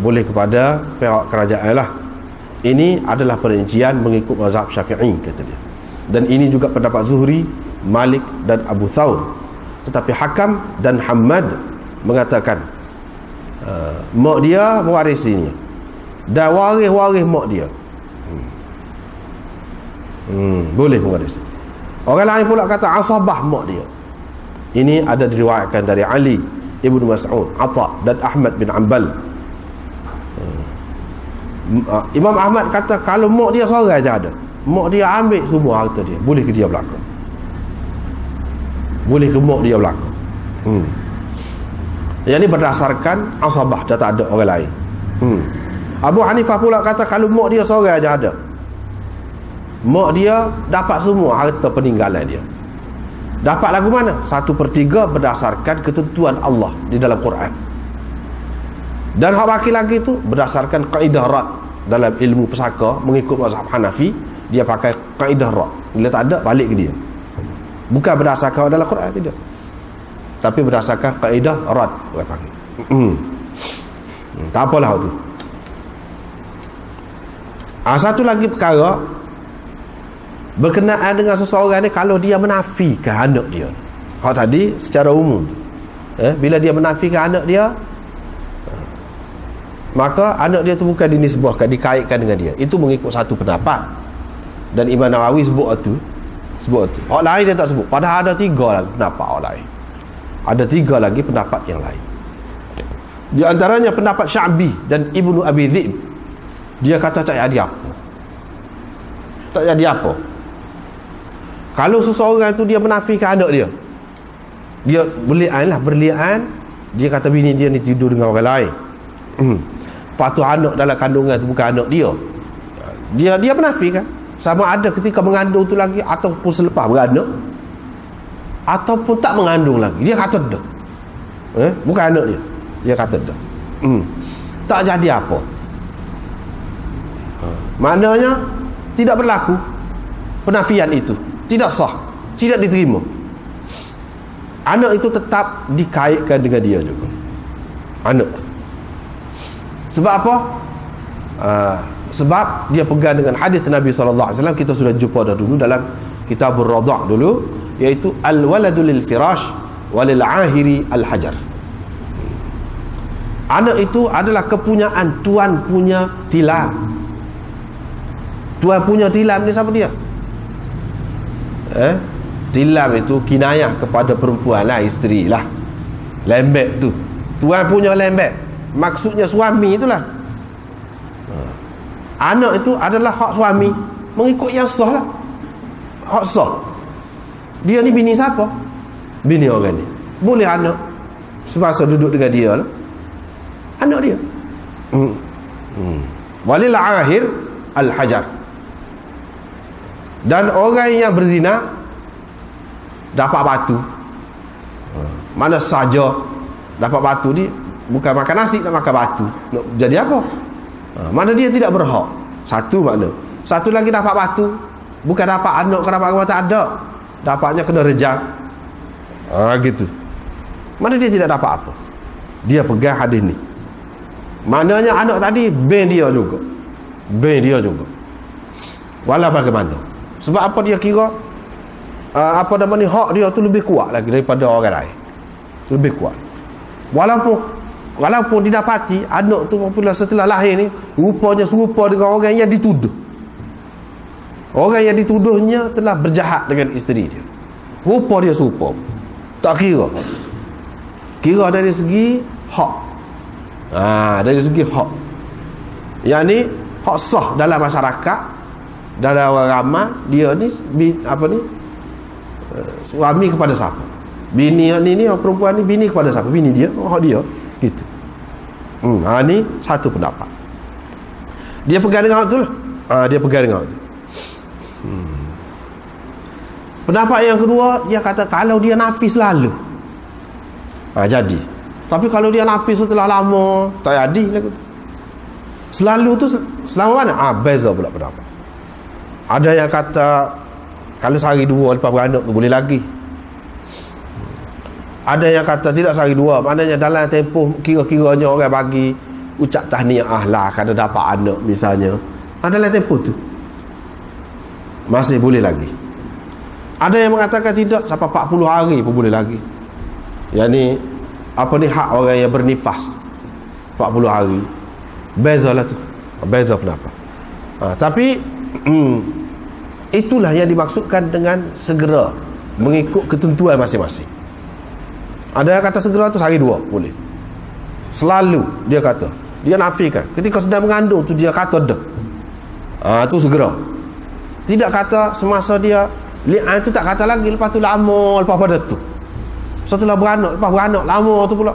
boleh kepada pihak kerajaan lah. Ini adalah perincian mengikut mazhab Syafi'i, kata dia. Dan ini juga pendapat Zuhri, Malik dan Abu Thawr. Tetapi Hakam dan Hamad mengatakan mak dia mewarisi ini, dan waris-waris mak dia boleh mewarisi. Orang lain pula kata asabah mak dia. Ini ada diriwayatkan dari Ali Ibnu Mas'ud, Atha dan Ahmad bin Ambal. Imam Ahmad kata kalau mak dia seorang aja ada, mak dia ambil semua harta dia, boleh ke dia belaka, boleh ke mak dia belaka. Yang ini berdasarkan asabah, dah tak ada orang lain. Abu Hanifah pula kata kalau mak dia seorang aja ada, mak dia dapat semua harta peninggalan dia. Dapat lagu mana? 1/3 berdasarkan ketentuan Allah di dalam Quran. Dan hak baki lagi tu berdasarkan kaedah rad dalam ilmu pesaka mengikut mazhab Hanafi. Dia pakai kaedah rad, bila tak ada balik ke dia, bukan berdasarkan dalam Quran, tidak, tapi berdasarkan kaedah rad orang panggil. Tak apalah tu. Satu lagi perkara berkenaan dengan seseorang ni, kalau dia menafikan anak dia. Hak tadi secara umum, bila dia menafikan anak dia, maka anak dia tu bukan dinisbahkan, dikaitkan dengan dia. Itu mengikut satu pendapat, dan Imam Nawawi sebut itu. Hak lain dia tak sebut. Padahal ada 3 lagi pendapat hak lain. Ada 3 lagi pendapat yang lain. Di antaranya pendapat Sya'bi dan Ibnu Abi Dhi'b. Dia kata tak jadi apa. Tak jadi apa. Kalau seseorang tu dia menafikan anak dia, dia berlian, dia kata bini dia ni tidur dengan orang lain, lepas tu anak dalam kandungan tu bukan anak dia, dia menafikan. Sama ada ketika mengandung tu lagi, ataupun selepas beranak, ataupun tak mengandung lagi, dia kata dah bukan anak dia kata dah. Tak jadi apa. Maknanya tidak berlaku penafian itu, tidak sah, tidak diterima. Anak itu tetap dikaitkan dengan dia juga, anak itu. Sebab apa? Sebab dia pegang dengan hadis Nabi SAW. Kita sudah jumpa dah dulu dalam Kitabur Radha' dulu, iaitu al-waladu lil firash walil ahiri al-hajar. Anak itu adalah kepunyaan tuan punya tilam. Tuan punya tilam ni siapa dia? Tilam itu kinayah kepada perempuan lah, isteri lah. Lembek tu, tuan punya lembek, maksudnya suami itulah. Anak itu adalah hak suami mengikut yang sah lah, hak sah. Dia ni bini siapa? Bini orang ni, boleh anak semasa duduk dengan dia lah, anak dia. Walil akhir al-hajar. Dan orang yang berzina dapat batu. Mana saja dapat batu ni, bukan makan nasi, nak makan batu. Nak jadi apa? Mana dia tidak berhak. Satu makna. Satu lagi dapat batu, bukan dapat anak, dapat apa, tak ada. Dapatnya kena rejam. Gitu. mana dia tidak dapat apa. Dia pegang hadis ni. Maknanya anak tadi ben dia juga. Ben dia juga. Walau bagaimana. Sebab apa dia kira apa nama ni, hak dia tu lebih kuat lagi daripada orang lain. Lebih kuat. Walaupun didapati anak tu apabila setelah lahir ni rupanya serupa dengan orang yang dituduh. Orang yang dituduhnya telah berjahat dengan isteri dia. Rupa dia serupa. Tak kira. Kira dari segi hak. Dari segi hak. Yang ni hak sah dalam masyarakat, dalam orang ramai. Dia ni suami kepada siapa? Bini ni perempuan ni bini kepada siapa? Bini dia, hak dia. Gitu. Ni satu pendapat. Dia pegang dengan hak tu lah. Dia pegang dengan hak tu. Pendapat yang kedua, dia kata kalau dia nafi selalu jadi. Tapi kalau dia nafi setelah lama, tak jadi lah. Selalu tu selama mana? Beza pula pendapat. Ada yang kata kalau sehari dua lepas beranak tu boleh lagi. Ada yang kata tidak sehari dua, maknanya dalam tempoh kira-kiranya orang bagi ucap tahniah lah kalau dapat anak misalnya, dalam tempoh tu masih boleh lagi. Ada yang mengatakan tidak, sampai 40 hari pun boleh lagi. Yang ni hak orang yang bernifas 40 hari. Beza lah tu. Beza pendapat. Tapi itulah yang dimaksudkan dengan segera, mengikut ketentuan masing-masing. Ada yang kata segera tu sehari dua boleh. Selalu dia kata, dia nafikan ketika sedang mengandung tu dia kata dah. Tu segera. Tidak kata semasa dia li'an tu, tak kata lagi, lepas tu lama lepas pada tu. Setelah beranak, lepas beranak lama tu pula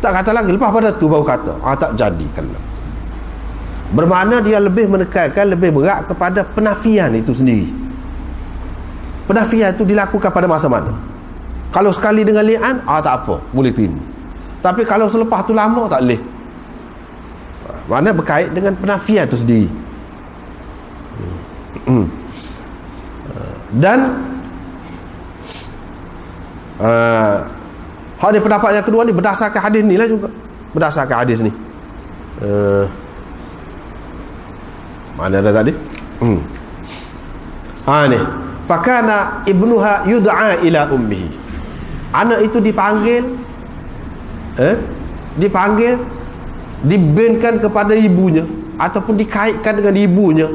tak kata lagi, lepas pada tu baru kata. Tak jadikan. Bermakna dia lebih menekankan, lebih berat kepada penafian itu sendiri. Penafian itu dilakukan pada masa mana? Kalau sekali dengan li'an, tak apa, boleh terima. Tapi kalau selepas tu lama, tak boleh. Makna berkait dengan penafian itu sendiri. Dan hal ni, pendapat yang kedua ni berdasarkan hadis ni lah juga. Berdasarkan hadis ni. Mana dah tadi? Ni. Fakana ibnuha yud'a ila ummihi. Anak itu dipanggil dibenkan kepada ibunya ataupun dikaitkan dengan ibunya.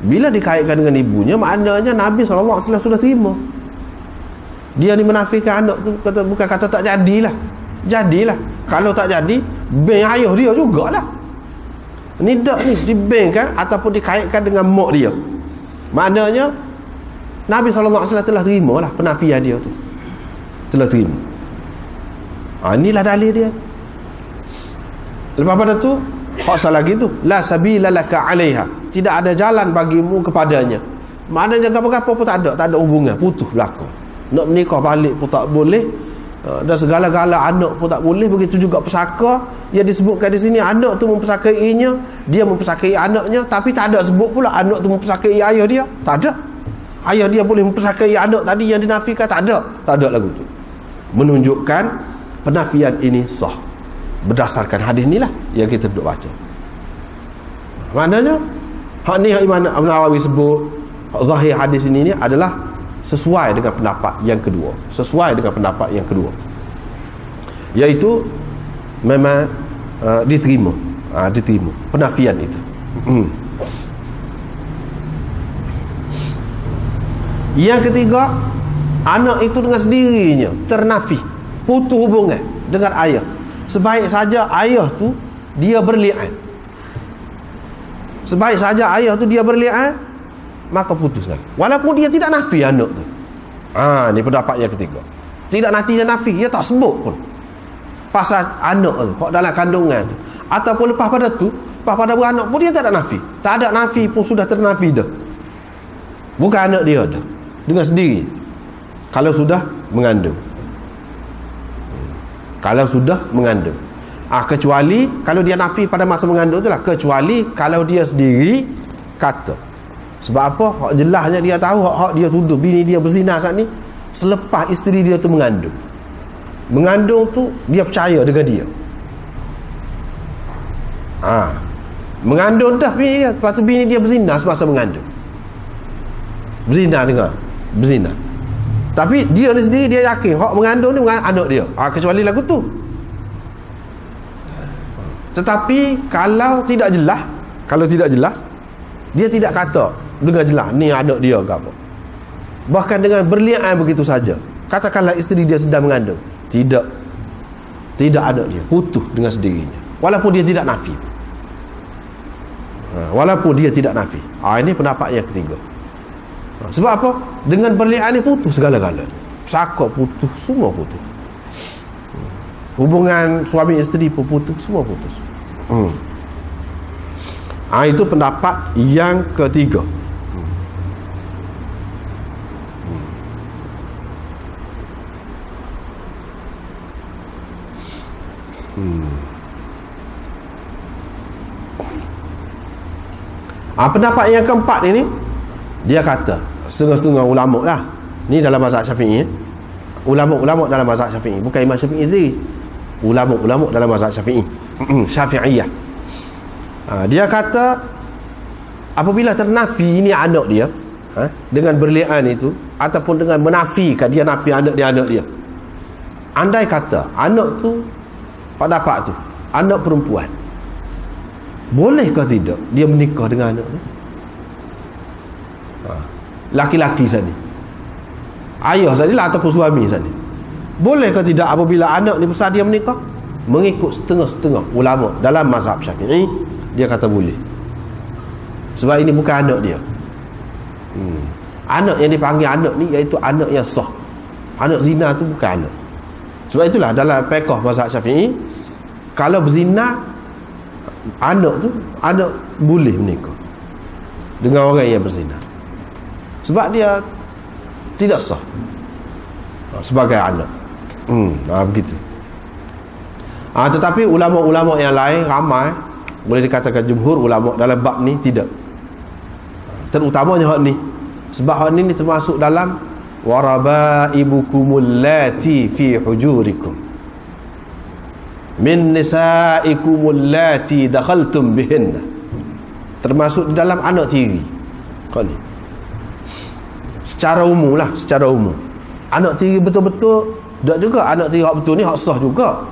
Bila dikaitkan dengan ibunya, maknanya Nabi SAW sudah terima. Dia ni menafikan anak tu, bukan kata tak jadilah. Jadilah. Kalau tak jadi, ben ayah dia jugalah. Ni tak ni, dibenkan ataupun dikaitkan dengan mak dia. Maknanya Nabi SAW telah terima lah penafian dia tu. Telah terima. Inilah dalil dia. Lepas pada tu, hak salah lagi tu, la sabila laka 'alaiha. Tidak ada jalan bagimu kepadanya. Maknanya apa-apa pun tak ada hubungan, putus belaka. Nak menikah balik pun tak boleh, dan segala-gala anak pun tak boleh. Begitu juga pesaka yang disebutkan di sini, anak tu mempersakainya, dia mempersakai anaknya, tapi tak ada sebut pula anak tu mempersakai ayah dia. Tak ada. Ayah dia boleh mempersakai anak tadi yang dinafikan, tak ada lagu tu. Menunjukkan penafian ini sah berdasarkan hadis ni lah yang kita duduk baca. Maknanya hak ni Imam Nawawi sebut, zahir hadis ini adalah sesuai dengan pendapat yang kedua. Sesuai dengan pendapat yang kedua, iaitu memang diterima penafian itu. Yang ketiga, anak itu dengan sendirinya ternafi, putus hubungan dengan ayah. Sebaik saja ayah tu dia berli'an. Sebaik saja ayah tu dia berli'an, maka putus lagi. Walaupun dia tidak nafi anak tu. Ni pendapat yang ketiga. Tidak nanti dia nafi, dia tak sebut pun pasal anak tu, kok dalam kandungan tu. Ataupun lepas pada tu, lepas pada beranak pun dia tak ada nafi. Tak ada nafi pun sudah ternafi dah. Bukan anak dia dah. Dengan sendiri. Kalau sudah mengandung. Kalau sudah mengandung. Kecuali kalau dia nafi pada masa mengandung tu lah. Kecuali kalau dia sendiri kata. Sebab apa? Hak jelasnya dia tahu, hak dia tuduh bini dia berzina saat ni selepas isteri dia tu mengandung. Mengandung tu dia percaya dengan dia. Mengandung dah bini dia, lepas tu bini dia berzina semasa mengandung. Berzina. Tapi dia ni sendiri dia yakin hak mengandung ni anak dia. Kecuali lagu tu. Tetapi kalau tidak jelas, dia tidak kata dengan jelas ni anak dia ke apa. Bahkan dengan berlian begitu saja. Katakanlah isteri dia sedang mengandung, tidak anak dia, putus dengan sendirinya. Walaupun dia tidak nafi. Ini pendapat yang ketiga. Sebab apa? Dengan berlian ni putus segala-galanya. Sakok putus, semua putus. Hubungan suami isteri pun putus, semua putus. Itu pendapat yang ketiga. Pendapat yang keempat ini, dia kata setengah-setengah ulama lah. Ni dalam mazhab Syafi'i. Ulama dalam mazhab Syafi'i, bukan Imam Syafi'i sendiri. Ulama dalam mazhab Syafi'i. Syafi'iyah. Dia kata apabila ternafi ini anak dia, dengan berlian itu ataupun dengan menafikan dia nafi anak dia. Andai kata anak tu, pendapat tu anak perempuan, boleh ke tidak dia menikah dengan anak tu? Laki-laki sana, ayah sana lah ataupun suami sana, boleh ke tidak apabila anak ni besar dia menikah? Mengikut setengah-setengah ulama dalam mazhab Syafi'i, dia kata boleh. Sebab ini bukan anak dia. Anak yang dipanggil anak ni iaitu anak yang sah. Anak zina tu bukan anak. Sebab itulah dalam fiqh mazhab Syafi'i, kalau berzina anak boleh menikah dengan orang yang berzina, sebab dia tidak sah sebagai anak. Begitu. Tetapi ulama-ulama yang lain ramai, boleh dikatakan jumhur ulama dalam bab ni tidak. Terutamanya hak ni, sebab hak ni termasuk dalam warabaibukumul lati fi hujurikum min nisaikumul lati dakhaltum bihinna, termasuk di dalam anak tiri. Kau ni secara umum lah, secara umum anak tiri betul-betul tak juga. Anak tiri hak betul ni hak sah juga,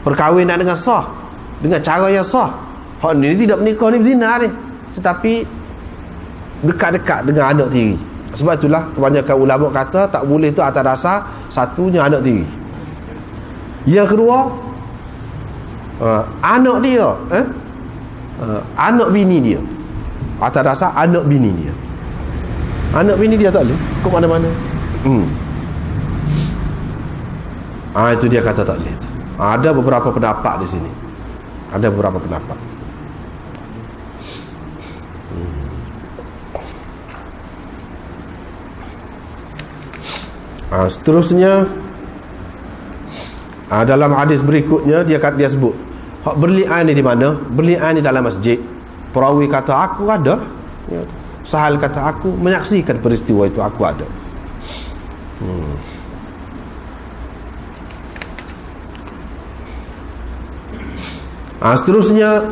perkahwinan dengan sah, dengan cara yang sah. Hak ni tidak menikah ni berzina ni, tetapi dekat-dekat dengan anak tiri. Sebab itulah kebanyakan ulama kata tak boleh tu atas dasar satunya anak tiri. Yang kedua, anak dia, anak bini dia, atas dasar anak bini dia. Anak bini dia tak boleh ke mana-mana. Itu dia kata tak boleh. Ada beberapa pendapat di sini. Ada beberapa pendapat. Seterusnya, dalam hadis berikutnya dia sebut hak berlian ni di mana? Berlian ni dalam masjid. Perawi kata aku ada, Sahal kata aku menyaksikan peristiwa itu, aku ada. Seterusnya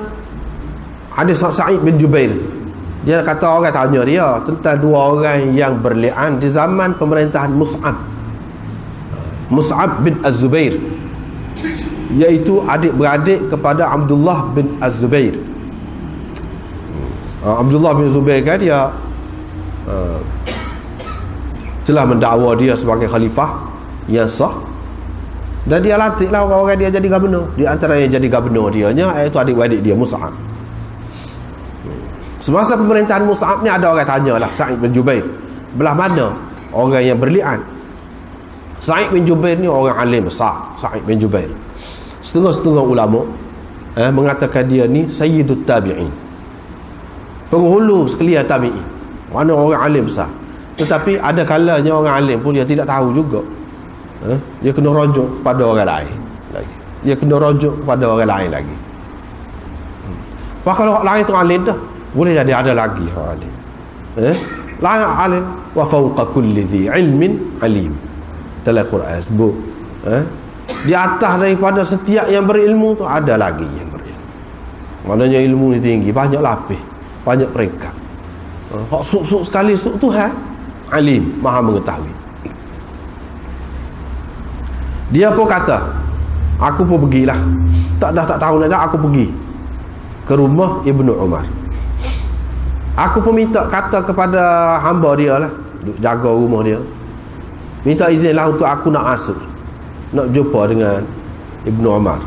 hadis Sa'id bin Jubair itu, dia kata orang tanya dia tentang dua orang yang berlian di zaman pemerintahan Mus'ab bin Az-Zubair, iaitu adik-beradik kepada Abdullah bin Az-Zubair. Abdullah bin Zubair kan dia telah mendakwa dia sebagai khalifah yang sah, dan dia lantiklah orang-orang dia jadi gubernur. Di antara yang jadi gubernur dia iaitu adik-beradik dia Mus'ab. Semasa pemerintahan Mus'ab ni ada orang tanya lah Sa'id bin Jubair, belah mana orang yang berlian? Sa'id bin Jubair ni orang alim besar. Sa'id bin Jubair, setengah-setengah ulama mengatakan dia ni sayyidut tabi'in, penghulu sekalian tabi'in, mana orang alim besar. Tetapi ada kalanya orang alim pun dia tidak tahu juga. Dia kena rujuk pada orang lain lagi. Dia kena rujuk pada orang lain lagi. Kalau orang lain tu alim dah, boleh jadi ada lagi orang alim. Lain alim wa fawqa kulli dhi ilmin alim. Dalam Quran sebut Di atas daripada setiap yang berilmu tu ada lagi yang berilmu. Maknanya ilmu ni tinggi, banyak lapis, banyak peringkat. Hak suk-suk sekali suk Tuhan, alim, maha mengetahui. Dia pun kata, aku pun pergilah. Tak tahu nak aku pergi ke rumah Ibnu Umar. Aku pun minta kata kepada hamba dia lah, duk jaga rumah dia, minta izinlah untuk aku nak masuk, nak jumpa dengan Ibnu Umar.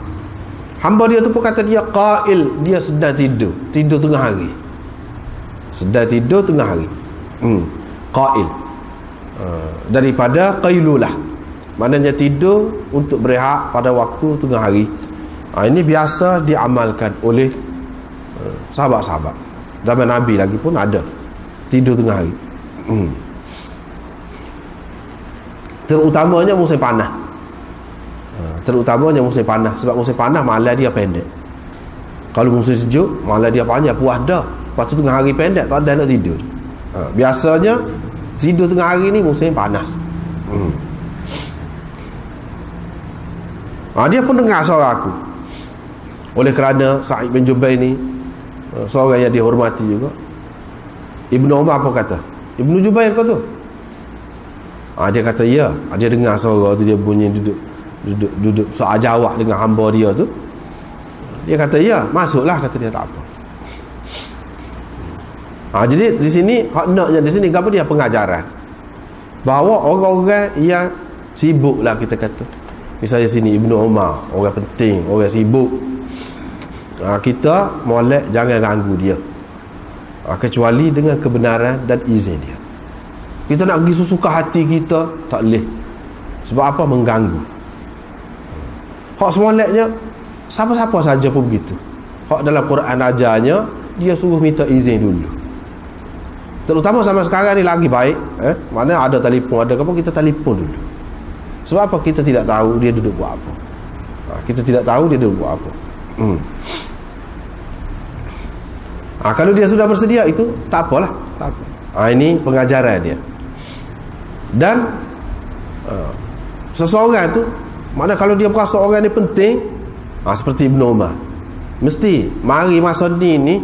Hamba dia tu pun kata dia qail, dia sedang tidur tengah hari. Sedang tidur tengah hari. Qail. Daripada qailulah. Maknanya tidur untuk berehat pada waktu tengah hari. Ini biasa diamalkan oleh sahabat-sahabat. Zaman Nabi lagi pun ada tidur tengah hari. Terutamanya musim panas. Terutamanya musim panas. Sebab musim panas malam dia pendek. Kalau musim sejuk malam dia panjang, puas dah. Lepas tu tengah hari pendek, tak ada nak tidur. Biasanya tidur tengah hari ni musim panas. Dia pun dengar suara aku. Oleh kerana Sa'id bin Jubair ni seorang yang dihormati juga. Ibnu Umar pun kata, Ibnu Jubair kau tu? Dia kata ya. Dia dengar suara tu, dia bunyi duduk soal jawab dengan hamba dia tu. Dia kata ya, masuklah, kata dia, tak apa. Jadi di sini naknya di sini apa dia pengajaran bahawa orang-orang yang sibuk lah, kita kata misalnya sini Ibnu Umar, orang penting, orang sibuk, kita molek jangan ganggu dia, kecuali dengan kebenaran dan izin dia. Kita nak pergi sesuka hati kita, tak boleh. Sebab apa? Mengganggu. Hak semoleknya siapa-siapa saja pun begitu. Hak dalam Quran ajarnya dia suruh minta izin dulu. Terutama sampai sekarang ni lagi baik, mana ada telefon, ada apa, kita telefon dulu. Sebab apa? Kita tidak tahu dia duduk buat apa. Kita tidak tahu dia duduk buat apa. Kalau dia sudah bersedia, itu tak apalah, tak apa. Ini pengajaran dia. Dan seseorang tu, mana kalau dia berasa orang ni penting, seperti Ibnu Umar, mesti mari masa ni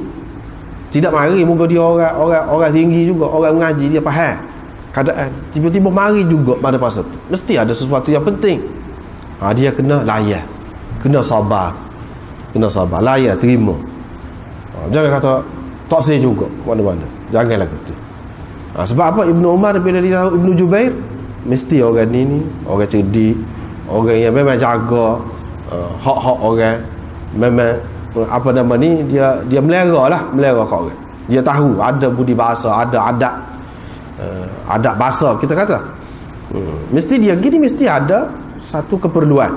tidak mari moga dia orang tinggi juga, orang mengaji, dia faham keadaan, tiba-tiba mari juga pada masa tu, mesti ada sesuatu yang penting. Dia kena layan, kena sabar, layan, terima. Jangan kata tak saya juga mana-mana, janganlah gitu. Sebab apa? Ibnu Umar bila dia tahu Ibnu Jubair, mesti orang ni orang cerdik, orang yang memang jaga hak-hak orang, memang apa nama ni, dia melera kat orang. Dia tahu ada budi bahasa, ada adab bahasa, kita kata. Mesti dia gini, mesti ada satu keperluan.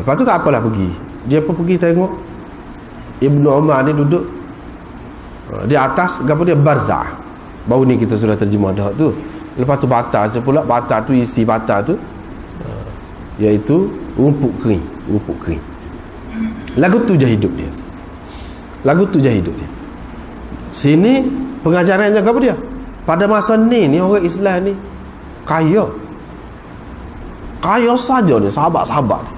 Lepas tu tak apalah pergi. Dia pun pergi tengok Ibnu Umar ni duduk di atas, apa dia, barzah. Baru ni kita sudah terjemah dah tu. Lepas tu bata tu pula, bata tu isi bata tu iaitu rumput kering. Lagu tu je hidup dia. Sini pengajarannya apa dia? Pada masa ni orang Islam ni kaya saja ni sahabat-sahabat ni.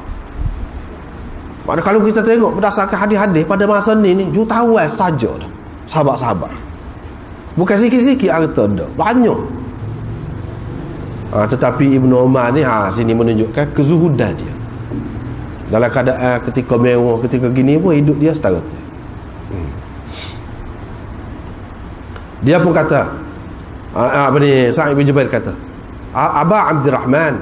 Pada kalau kita tengok berdasarkan hadis-hadis pada masa ni jutawan saja dah sahabat-sahabat. Bukan sikit-sikit harta dah, banyak. Tetapi Ibnu Umar ni sini menunjukkan kezuhudan dia. Dalam keadaan ketika mewah, ketika gini pun hidup dia setara tu. Dia pun kata, Sa'id bin Jubair kata, Aba Abdurrahman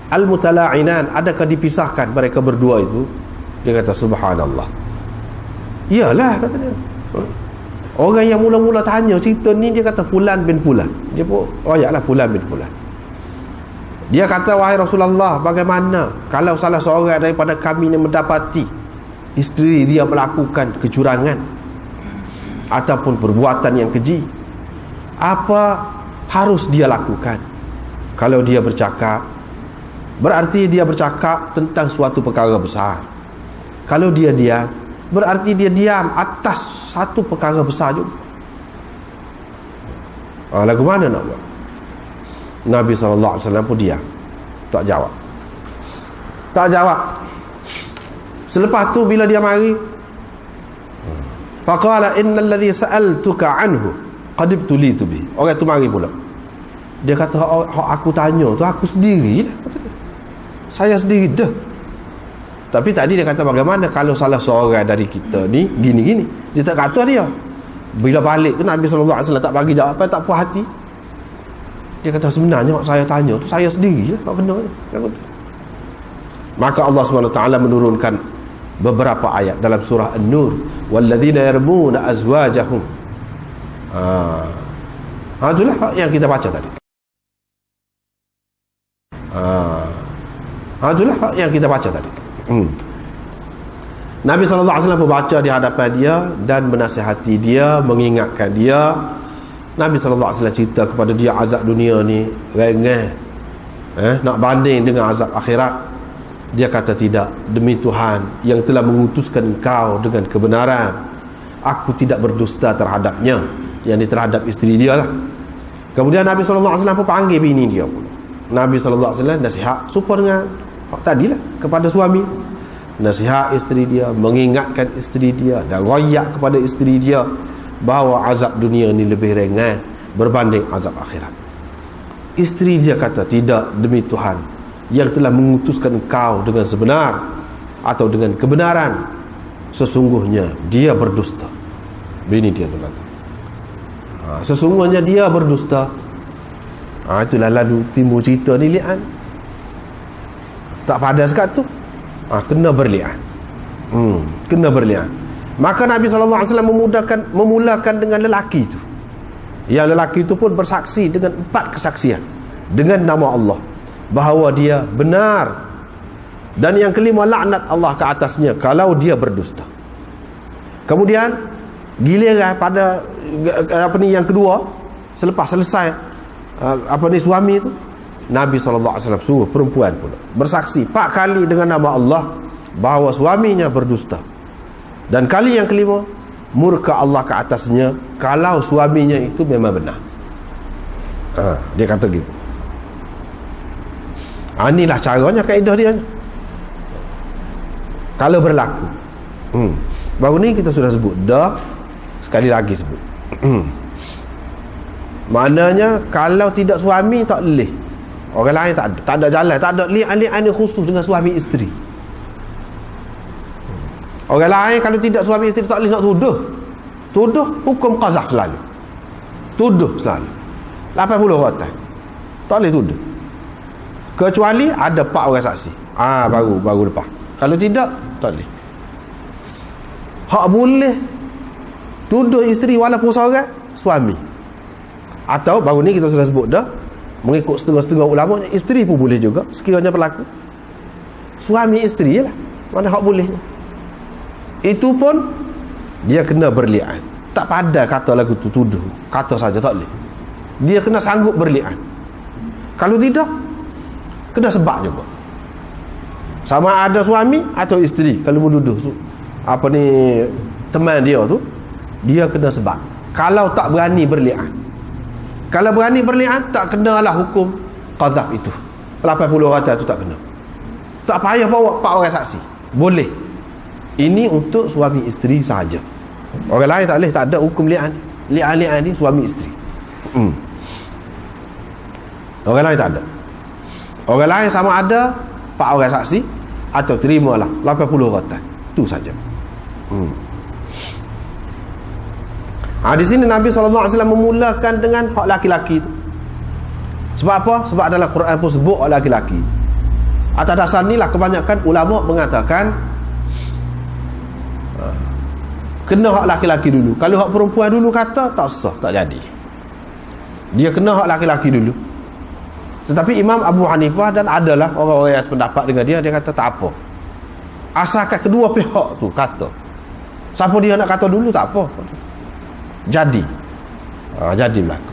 al-mutala'inan, adakah dipisahkan mereka berdua itu? Dia kata subhanallah. Iyalah, kata dia. Orang yang mula-mula tanya cerita ni, dia kata fulan bin fulan. Dia pun ayatlah fulan bin fulan. Dia kata, wahai Rasulullah, bagaimana kalau salah seorang daripada kami yang mendapati isteri dia melakukan kecurangan ataupun perbuatan yang keji, apa harus dia lakukan? Kalau dia bercakap, berarti dia bercakap tentang suatu perkara besar. Kalau dia diam, berarti dia diam atas satu perkara besar juga. Lagu mana nak buat? Nabi SAW pun diam, tak jawab. Tak jawab. Selepas tu bila dia mari, faqala innal ladzi sa'altuka anhu qad ibtulitu bi. Orang tu mari pula. Dia kata hak aku tanya tu aku sendiri. Saya sendiri dah. Tapi tadi dia kata bagaimana kalau salah seorang dari kita ni gini-gini. Dia tak kata dia. Bila balik tu Nabi SAW tak bagi jawapan, tak puas hati. Dia kata sebenarnya saya tanya tu saya sendiri lah tak kena. Maka Allah SWT menurunkan beberapa ayat dalam surah An-Nur, walladzina yarmuna azwajahum. Itulah yang kita baca tadi. Itulah yang kita baca tadi. Nabi SAW pun baca di hadapan dia dan menasihati dia, mengingatkan dia. Nabi SAW cerita kepada dia azab dunia ni rengeh, nak banding dengan azab akhirat. Dia kata tidak, demi Tuhan yang telah mengutuskan engkau dengan kebenaran, aku tidak berdusta terhadapnya, yang terhadap isteri dia lah. Kemudian Nabi SAW pun panggil bini dia pula. Nabi SAW nasihat serupa dengan tadilah kepada suami, nasihat isteri dia, mengingatkan isteri dia dan royak kepada isteri dia bahawa azab dunia ni lebih ringan berbanding azab akhirat. Isteri dia kata tidak, demi Tuhan yang telah mengutuskan engkau dengan sebenar atau dengan kebenaran, sesungguhnya dia berdusta. Bini dia tu kata, sesungguhnya dia berdusta. Itulah lalu timbul cerita ni li'an. Tak padas kat tu, kena berli'an. Kena berli'an. Maka Nabi SAW memulakan dengan lelaki tu. Yang lelaki tu pun bersaksi dengan 4 kesaksian dengan nama Allah bahawa dia benar. Dan yang kelima, laknat Allah ke atasnya kalau dia berdusta. Kemudian giliran pada yang kedua, selepas selesai suami tu, Nabi SAW suruh perempuan pula bersaksi 4 kali dengan nama Allah bahawa suaminya berdusta. Dan kali yang kelima, murka Allah ke atasnya kalau suaminya itu memang benar. Dia kata gitu. Inilah caranya, kaedah dia. Kalau berlaku. Baru ni kita sudah sebut dah, sekali lagi sebut. Maknanya kalau tidak suami tak boleh. Orang lain tak ada jalan, tak ada li'an khusus dengan suami isteri. Orang lain kalau tidak suami isteri tak boleh nak tuduh. Tuduh hukum qazaf selalu. Tuduh selalu 80 orang tak boleh tuduh. Kecuali ada 4 orang saksi. Baru lepas. Kalau tidak tak boleh. Hak boleh tuduh isteri walaupun seorang suami. Atau baru ni kita sudah sebut dah, mengikut setengah-setengah ulama, isteri pun boleh juga sekiranya berlaku. Suami isteri lah mana hak bolehnya. Itu pun dia kena berli'an. Tak pandai kata lagu tu tuduh, kata saja tak boleh. Dia kena sanggup berli'an. Kalau tidak, kena sebab juga. Sama ada suami atau isteri, kalau menuduh teman dia tu, dia kena sebab. Kalau tak berani berli'an, kalau berani berli'an, tak kenalah hukum qazaf itu. 80 orang tu tak kena. Tak payah bawa 4 orang saksi. Boleh. Ini untuk suami isteri sahaja. Orang lain tak boleh, tak ada hukum li'an. Li'an ni suami isteri. Orang lain tak ada. Orang lain sama ada 4 orang saksi atau terimalah 80 orang. Itu saja. Di sini Nabi SAW memulakan dengan hak laki-laki tu. Sebab apa? Sebab dalam Quran pun sebut hak laki-laki. Atas dasar inilah kebanyakan ulama mengatakan kena hak laki-laki dulu. Kalau hak perempuan dulu kata tak sah, tak jadi. Dia kena hak laki-laki dulu. Tetapi Imam Abu Hanifah dan adalah orang-orang yang sependapat dengan dia, dia kata tak apa. Asalkan kedua pihak tu kata. Siapa dia nak kata dulu tak apa. Jadi. Jadi berlaku.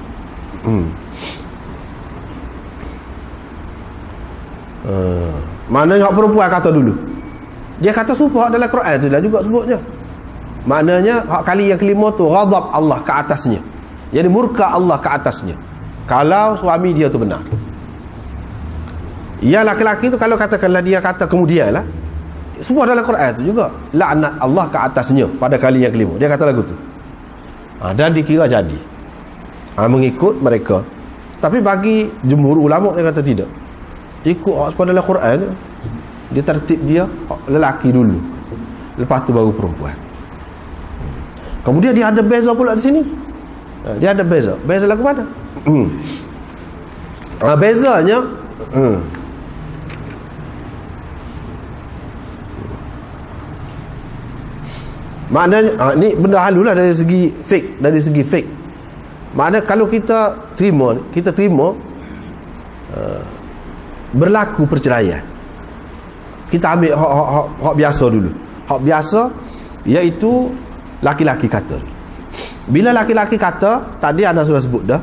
Maknanya hak perempuan kata dulu. Dia kata supaya dalam Quran tu lah juga sebutnya. Maknanya hak kali yang kelima tu ghadab Allah ke atasnya. Yani murka Allah ke atasnya kalau suami dia tu benar. Yang laki-laki tu kalau katakanlah dia kata kemudian lah, semua dalam Quran tu juga, laknat Allah ke atasnya pada kali yang kelima. Dia kata lagu tu. Dan dikira jadi. Mengikut mereka. Tapi bagi jumhur ulama dia kata tidak. Ikut pada dalam Quran tu. Dia tertib dia lelaki dulu. Lepas tu baru perempuan. Kemudian dia ada beza pula di sini. Dia ada beza. Beza lagu mana? Bezanya maknanya ni benda halulah dari segi fake. Maknanya kalau kita terima berlaku perceraian, kita ambil hak biasa dulu. Hak biasa iaitu laki-laki kata. Bila laki-laki kata, tadi anda sudah sebut dah,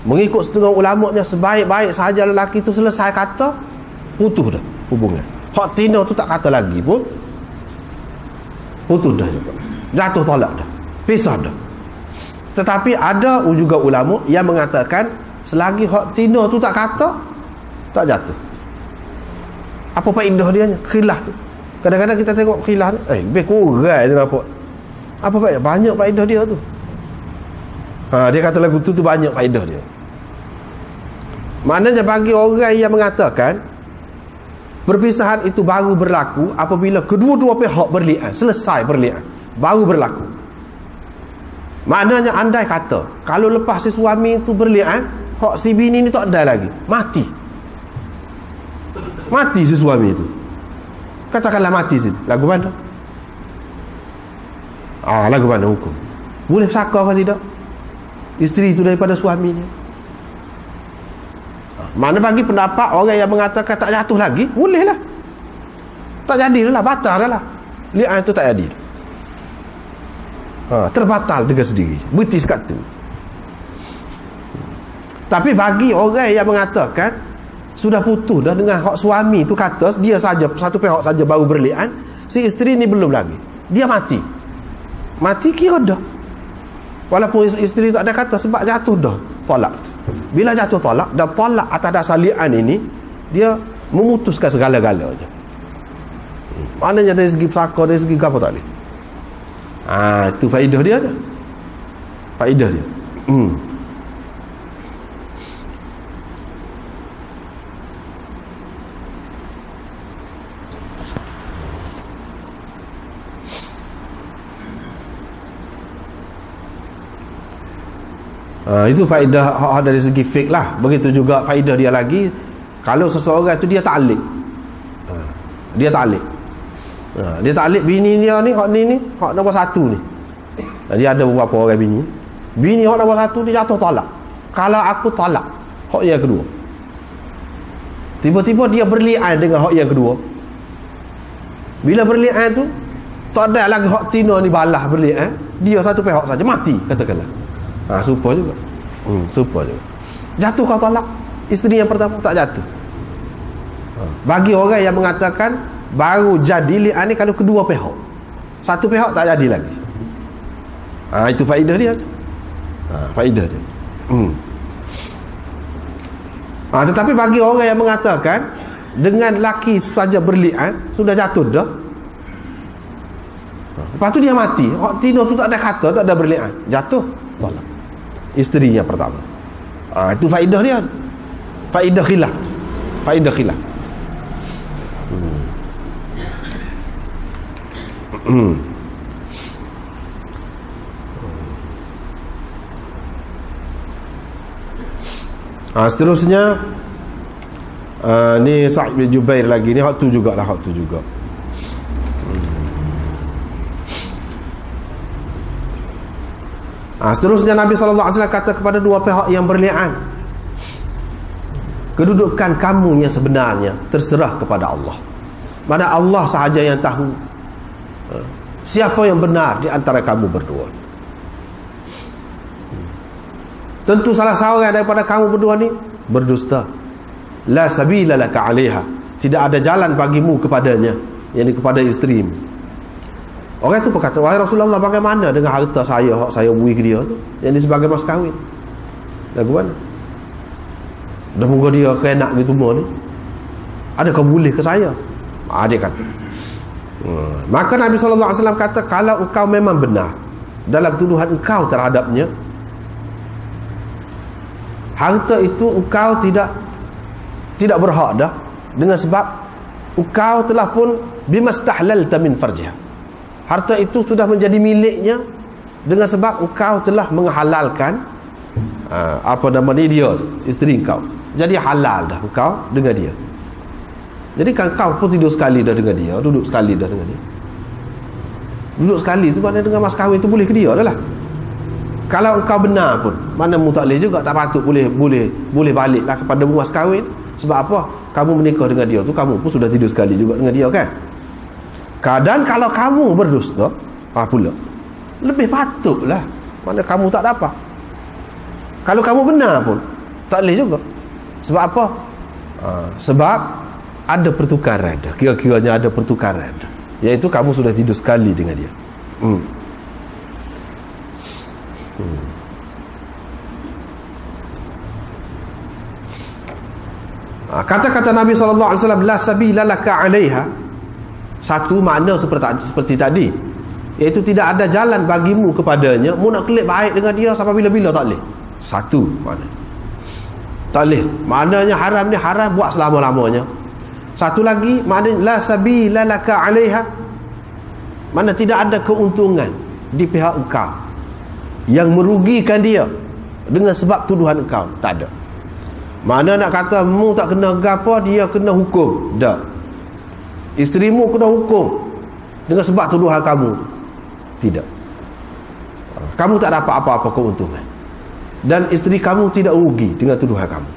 mengikut setengah ulamanya sebaik-baik sahaja lelaki itu selesai kata, putus dah hubungan. Hak tina tu tak kata lagi pun, putus dah juga, jatuh tolak dah, pisah dah. Tetapi ada juga ulama yang mengatakan selagi hak tina tu tak kata, tak jatuh. Apa faedah dia ni? Khilaf tu. Kadang-kadang kita tengok khilaf ni, lebih kurang je nampak. Apa faedah? Banyak faedah dia tu. Dia kata lagu tu banyak faedah dia. Maknanya bagi orang yang mengatakan perpisahan itu baru berlaku apabila kedua-dua pihak berlian, selesai berlian, baru berlaku. Maknanya andai kata kalau lepas si suami itu berlian, hak si bini ni tak ada lagi, mati si suami itu. Katakanlah mati situ, lagu mana? Lagu mana hukum? Boleh saka ke tidak isteri itu daripada suaminya? Mana bagi pendapat orang yang mengatakan tak jatuh lagi, boleh lah, tak jadi lah, batal lah, li'an itu tak jadi, terbatal dengan sendiri, berhenti sekat tu. Tapi bagi orang yang mengatakan sudah putus dah dengan hak suami tu, kata dia saja, satu pihak saja baru berli'an, si isteri ni belum lagi, dia mati kira dah, walaupun isteri tak ada kata, sebab jatuh dah tolak. Bila jatuh tolak, dan tolak atas dasar li'an ini, dia memutuskan segala-galanya. Maknanya dari segi pesaka, dari segi apa tak boleh. Itu faedah dia je. Faedah dia. Itu faedah dari segi fake lah. Begitu juga faedah dia lagi, kalau seseorang tu dia ta'liq, dia ta'liq bini dia ni, hak ni hak nombor satu ni. Dia ada beberapa orang bini hak nombor satu dia jatuh talak. Kalau aku talak hak yang kedua, tiba-tiba dia berli'an dengan hak yang kedua. Bila berli'an tu tak ada lagi hak tina ni balah berli'an, dia satu pihak saja mati, katakanlah. Serupa juga. Jatuh kau talak isteri yang pertama, tak jatuh. Bagi orang yang mengatakan baru jadi li'an ni kalau kedua pihak, satu pihak tak jadi lagi. Itu faedah dia. Faedah dia. Tetapi bagi orang yang mengatakan dengan laki saja berli'an sudah jatuh dah, lepas tu dia mati, hak tina tu tak ada kata, tak ada berli'an, jatuh tolak isteri yang pertama. Itu faedah dia, faedah khilaf. Seterusnya ni Sa'id bin Jubair lagi ni, hak tu jugalah. Seterusnya Nabi SAW kata kepada dua pihak yang berli'an, kedudukan kamu yang sebenarnya terserah kepada Allah. Mana Allah sahaja yang tahu siapa yang benar di antara kamu berdua. Tentu salah seorang daripada kamu berdua ni berdusta. La sabila laka 'alaiha, tidak ada jalan bagimu kepadanya, yakni kepada isterimu. Orang itu berkata, wahai Rasulullah, bagaimana dengan harta saya, hak saya beri ke dia tu, yang ni sebagai mas kahwin? Lagu mana? Dah moga dia kena gitu semua ni. Adakah boleh ke saya? Dia kata. Maka Nabi SAW kata, kalau engkau memang benar dalam tuduhan engkau terhadapnya, harta itu engkau tidak berhak dah, dengan sebab engkau telah pun bimastahlalta min farjiha. Harta itu sudah menjadi miliknya dengan sebab engkau telah menghalalkan dia, isteri engkau. Jadi halal dah engkau dengan dia. Jadi kan kau pun tidur sekali dah dengan dia, duduk sekali dah dengan dia. Duduk sekali tu maknanya dengan mas kahwin tu boleh ke dia dah lah. Kalau engkau benar pun, mana mu tak boleh juga, tak patut boleh baliklah kepada mas kahwin. Sebab apa? Kamu menikah dengan dia tu, kamu pun sudah tidur sekali juga dengan dia kan. Kadang kalau kamu berdusta, pula lebih patutlah, mana kamu tak dapat. Kalau kamu benar pun tak boleh juga. Sebab apa? Sebab ada pertukaran dah. Kira-kiranya ada pertukaran dah, iaitu kamu sudah tidur sekali dengan dia. Kata-kata Nabi SAW, la sabila laka 'alaiha, satu makna seperti tadi, iaitu tidak ada jalan bagimu kepadanya. Mu nak kelip baik dengan dia sampai bila-bila tak boleh. Satu makna tak boleh, maknanya haram ni haram buat selama-lamanya. Satu lagi maknanya la sabila laka 'alaiha, mana tidak ada keuntungan di pihak engkau yang merugikan dia dengan sebab tuduhan engkau. Tak ada. Mana nak kata mu tak kena gapo, dia kena hukum. Tak. Isterimu kena hukum dengan sebab tuduhan kamu. Tidak. Kamu tak dapat apa-apa keuntungan, dan isteri kamu tidak rugi dengan tuduhan kamu.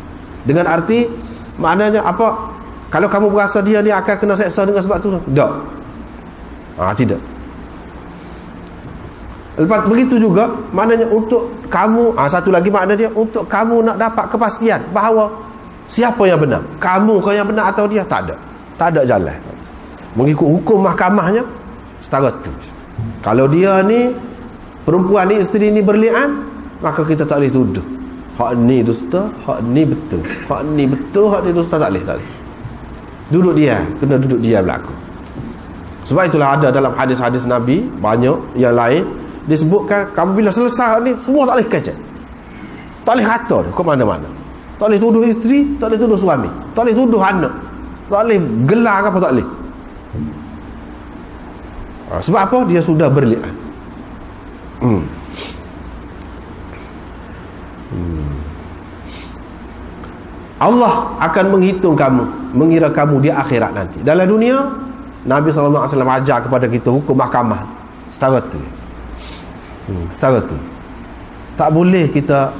Dengan arti maknanya apa? Kalau kamu berasa dia ni akan kena seksa dengan sebab tuduhan, tak. Tidak. Lepas begitu juga maknanya untuk kamu, satu lagi makna dia, untuk kamu nak dapat kepastian bahawa siapa yang benar, kamu kau yang benar atau dia. Tak ada jalan mengikut hukum mahkamahnya setara tu. Kalau dia ni, perempuan ni, isteri ni berlian, maka kita tak boleh tuduh hak ni dusta, hak ni betul, hak ni betul, hak ni dusta. Tak boleh. Duduk dia, kena duduk dia berlaku. Sebab itulah ada dalam hadis-hadis Nabi banyak yang lain disebutkan, kamu bila selesai ni semua tak boleh kacau, tak boleh kata ke mana-mana, tak boleh tuduh isteri, tak boleh tuduh suami, tak boleh tuduh anak, tak boleh gelar apa, tak boleh. Sebab apa? Dia sudah berlian. Allah akan menghitung kamu, mengira kamu di akhirat nanti. Dalam dunia, Nabi SAW ajar kepada kita hukum mahkamah setara tu. Setara tu. Tak boleh kita,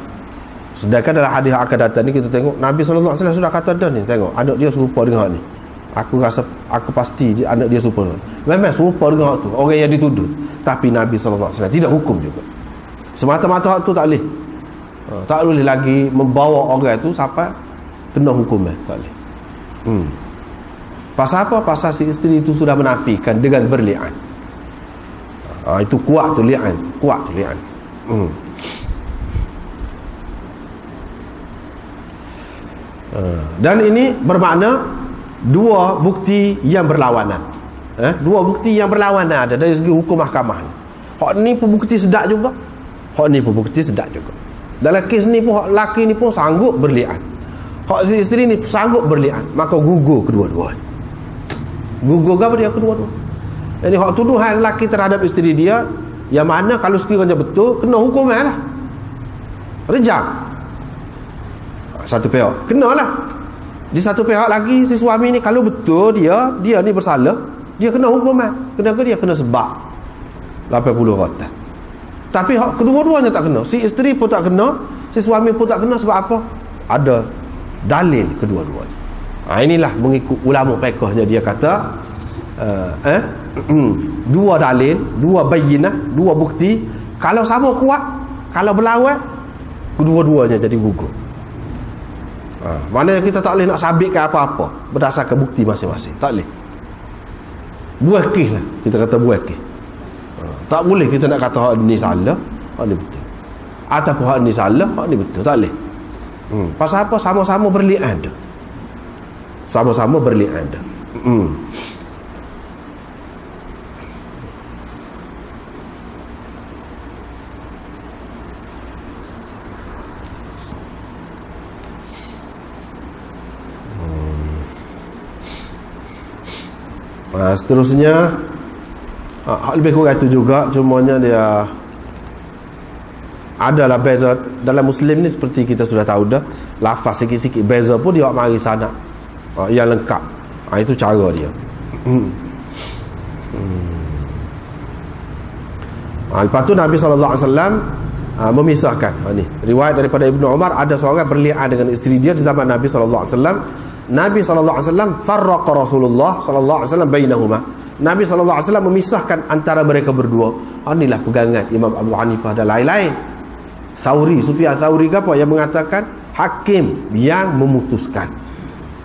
sedangkan dalam hadis akan datang ni kita tengok Nabi SAW sudah kata dah ni, tengok anak dia serupa dengan ni. Aku pasti anak dia serupa dengan. Memang serupa dengan hak tu, orang yang dituduh. Tapi Nabi SAW tidak hukum juga. Semata-mata hak tu tak boleh. Tak boleh lagi membawa orang tu sampai kena hukuman. Tak boleh. Pasal apa? Pasal si isteri itu sudah menafikan dengan berlian. Itu kuat tu li'an. Kuat tu li'an. Dan ini bermakna dua bukti yang berlawanan. Dua bukti yang berlawanan ada dari segi hukum mahkamahnya. Hak ni pun bukti sedap juga, hak ni pun bukti sedap juga. Dalam kes ni pun hak laki ni pun sanggup berlian, hak si isteri ni sanggup berlian, maka gugur kedua-dua. Gugur apa dia kedua-dua. Jadi hak tuduhan laki terhadap isteri dia, yang mana kalau sekiranya betul, kena hukuman lah, rejam. Satu pihak kenalah. Di satu pihak lagi, si suami ni kalau betul dia ni bersalah, dia kena hukuman. Kena ke dia? Kena sebab 80 rotan. Tapi hak kedua-duanya tak kena. Si isteri pun tak kena, si suami pun tak kena. Sebab apa? Ada dalil kedua-duanya. Inilah mengikut ulama fiqhnya, dia kata dua dalil, dua bayinah, dua bukti, kalau sama kuat, kalau berlawan, kedua-duanya jadi gugur. Maknanya kita tak boleh nak sabitkan apa-apa berdasarkan bukti masing-masing. Tak boleh. Buah kes lah, kita kata buah kes. Tak boleh kita nak kata hak ni salah, hak ni betul, ataupun hak ni salah, hak ni betul. Tak boleh. Pasal apa? Sama-sama berlian. sama-sama berli'an dah. Seterusnya lebih kurang itu juga, cumanya dia adalah beza dalam Muslim ni, seperti kita sudah tahu dah, lafaz sikit-sikit beza pun dia mari sana yang lengkap. Itu cara dia. Lepas tu Nabi SAW memisahkan. Ni riwayat daripada Ibnu Umar, ada seorang berli'an dengan isteri dia di zaman Nabi SAW. Nabi SAW farraqa Rasulullah SAW bainahuma. Nabi SAW memisahkan antara mereka berdua. Inilah pegangan Imam Abu Hanifah dan lain-lain. Sufyan Tsauri ke apa yang mengatakan hakim yang memutuskan,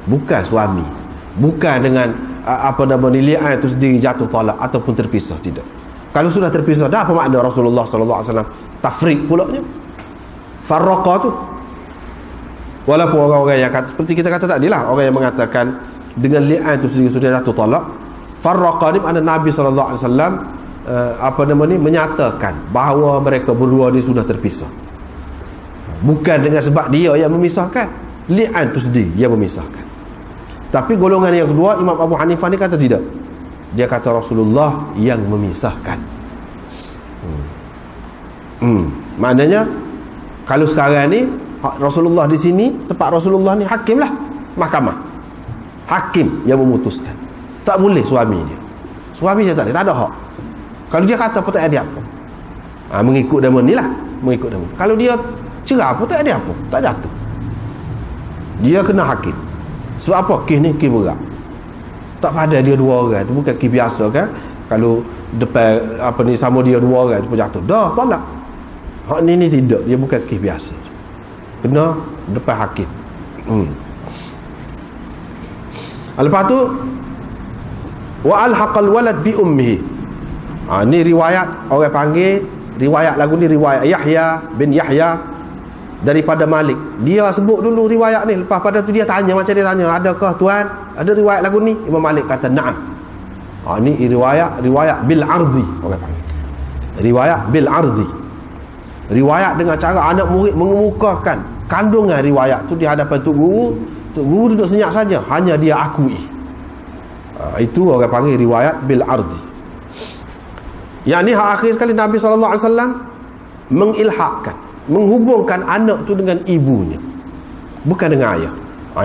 bukan suami, bukan dengan li'an itu sendiri jatuh talak ataupun terpisah. Tidak. Kalau sudah terpisah, dah apa makna Rasulullah SAW tafriq pulaknya, farraqa tu? Walaupun orang-orang yang kata, seperti kita kata tadi lah, orang yang mengatakan dengan li'an itu sendiri sudah jatuh talak, farraqa ni makna Nabi SAW menyatakan bahawa mereka berdua ni sudah terpisah, bukan dengan sebab dia yang memisahkan. Li'an itu sendiri yang memisahkan. Tapi golongan yang kedua, Imam Abu Hanifah ni kata tidak. Dia kata Rasulullah yang memisahkan. Maknanya kalau sekarang ni Rasulullah di sini, tempat Rasulullah ni hakim lah, mahkamah, hakim yang memutuskan. Tak boleh suami dia. Suami dia tak ada hak. Kalau dia kata apa, tak ada apa. Mengikut dama ni lah, mengikut dama. Kalau dia cerah apa, tak ada apa, tak jatuh. Dia kena hakim. Sebab apa? Kes ni kes berat. Tak pada dia dua orang. Itu bukan kes biasa kan. Kalau depan sama dia dua orang, itu pun jatuh. Dah, tolak. Hak ni tidak. Dia bukan kes biasa. Kena depan hakim. Lepas tu wa alhaqal walad bi ummihi. Ni riwayat orang panggil, riwayat lagu ni riwayat Yahya bin Yahya daripada Malik. Dia sebut dulu riwayat ni, lepas pada tu dia tanya, macam dia tanya, adakah tuan ada riwayat lagu ni? Imam Malik kata na'am. Ni riwayat bil ardi, orang panggil riwayat bil ardi. Riwayat dengan cara anak murid mengemukakan kandungan riwayat tu di hadapan Tok Guru. Tok Guru duduk senyap saja, hanya dia akui. Itu orang panggil riwayat bil ardi. Yang ni hak akhir sekali Nabi SAW mengilhaqkan, menghubungkan anak tu dengan ibunya, bukan dengan ayah.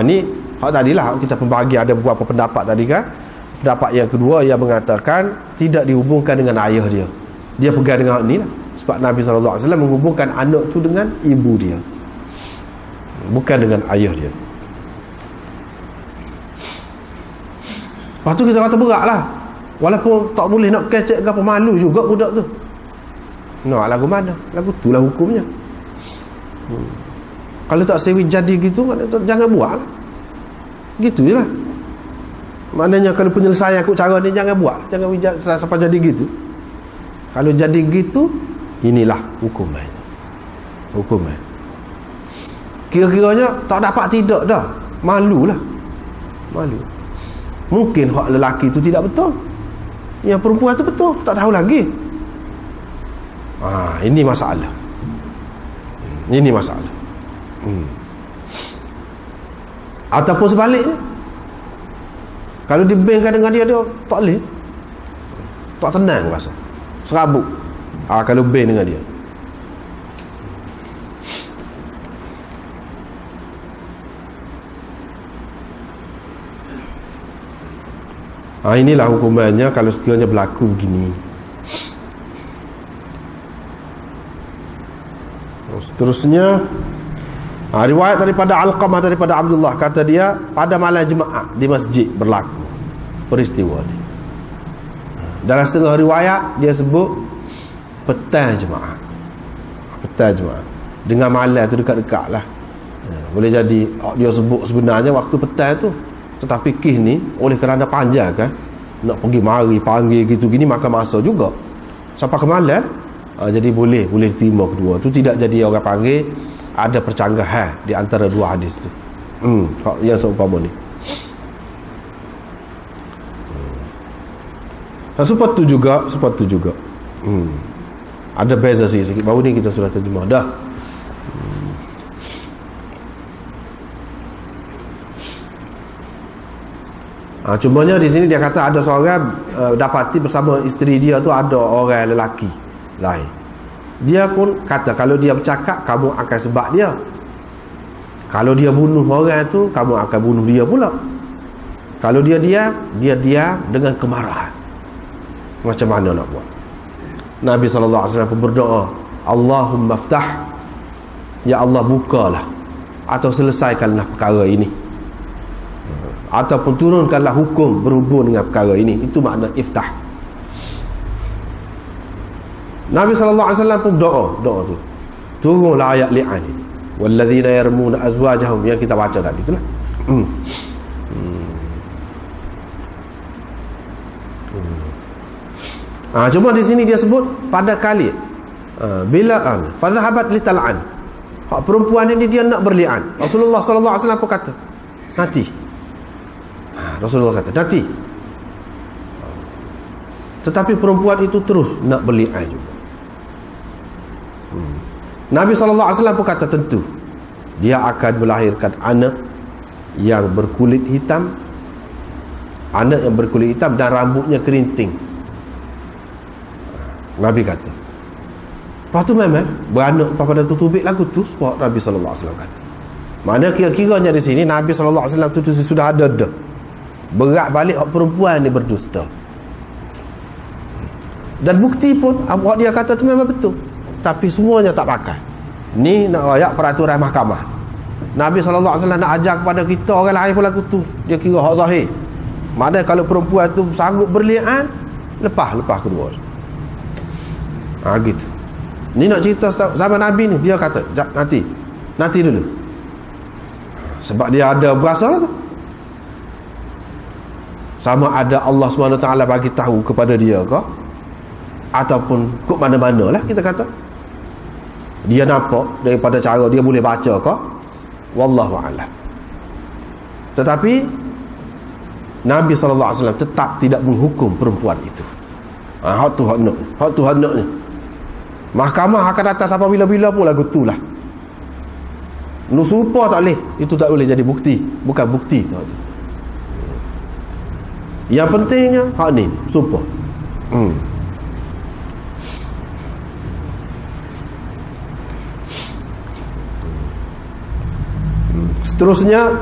Ini hak tadilah kita pembagi, ada beberapa pendapat tadi kan. Pendapat yang kedua yang mengatakan tidak dihubungkan dengan ayah dia. Dia pegang dengan hak ni lah. Sebab Nabi SAW menghubungkan anak tu dengan ibu dia, bukan dengan ayah dia. Lepas tu kita kata berat lah. Walaupun tak boleh nak kecek ke apa, malu juga budak tu. Nak lagu mana? Lagu tu lah hukumnya. Kalau tak sewi jadi gitu, jangan buat lah. Gitu je lah. Maknanya kalau penyelesaian aku cara ni, jangan buat. Jangan sampai jadi gitu. Kalau jadi gitu, inilah hukuman. Hukuman. Kira-kiranya tak dapat tidak dah, malulah. Malu. Mungkin hak lelaki tu tidak betul, yang perempuan tu betul, tak tahu lagi. Ini masalah. Ini masalah. Ataupun sebaliknya, kalau dibandingkan dengan dia tak boleh, tak tenang rasa, serabut. Kalau band dengan dia. Inilah hukumannya kalau sekiranya berlaku begini. Seterusnya, riwayat daripada Alqamah daripada Abdullah, kata dia pada malam Jumaat di masjid berlaku peristiwa ni. Dalam setengah riwayat dia sebut petang Jumaat. Petang Jumaat dengan malam tu dekat-dekat lah. Boleh jadi dia sebut sebenarnya waktu petang tu, tetapi kes ni oleh kerana panjang kan, nak pergi mari panggil gitu gini, maka masa juga sampai ke malam. Jadi boleh terima kedua tu, tidak jadi orang panggil ada percanggahan di antara dua hadis tu. Yang seumpama ni. Sepatu juga. Ada beza sikit. Baru ni kita sudah terjemah dah. Cumanya di sini dia kata ada seorang dapati bersama isteri dia tu ada orang lelaki lain. Dia pun kata kalau dia bercakap, kamu akan sebab dia. Kalau dia bunuh orang tu, kamu akan bunuh dia pula. Kalau dia diam, dia diam dengan kemarahan. Macam mana nak buat? Nabi SAW pun berdoa, Allahumma ftah, ya Allah bukalah atau selesaikanlah perkara ini, ataupun turunkanlah hukum berhubung dengan perkara ini. Itu makna iftah. Nabi SAW pun doa tu, turunlah ayat li'an, walladzina yarmuna azwajahum, yang kita baca tadi itulah. Cuma di sini dia sebut pada kali bila fadhahabat lital'an, hak perempuan ini dia nak berli'an. Rasulullah SAW pun kata nanti. Rasulullah kata nanti. Tetapi perempuan itu terus nak berli'an juga. Nabi SAW pun kata tentu dia akan melahirkan anak yang berkulit hitam, anak yang berkulit hitam dan rambutnya kerinting. Nabi kata. Lepas tu memang beranak pada tutubik lagu tu sebab Nabi SAW kata. Maknanya kira-kiranya di sini Nabi SAW tu sudah ada dah berat balik perempuan ni berdusta. Dan bukti pun apa dia kata tu memang betul. Tapi semuanya tak pakai. Ni nak rayak peraturan mahkamah. Nabi SAW nak ajar kepada kita orang lain pun lagu tu. Dia kira hak zahir. Maknanya kalau perempuan tu sanggup berlian, lepas kedua. Gitu. Ni nak cerita zaman Nabi ni, dia kata nanti dulu. Sebab dia ada berasa lah tu. Sama ada Allah SWT bagi tahu kepada dia ke, ataupun kok mana-mana lah kita kata. Dia nampak daripada cara dia boleh baca ke, wallahu a'lam. Tetapi Nabi SAW tetap tidak menghukum perempuan itu. Hak tu hak naknya. Mahkamah akan datang sampai bila-bila pun lagu tu lah. Nusupa tak boleh, itu tak boleh jadi bukti. Bukan bukti. Yang pentingnya hak ni sumpah. Seterusnya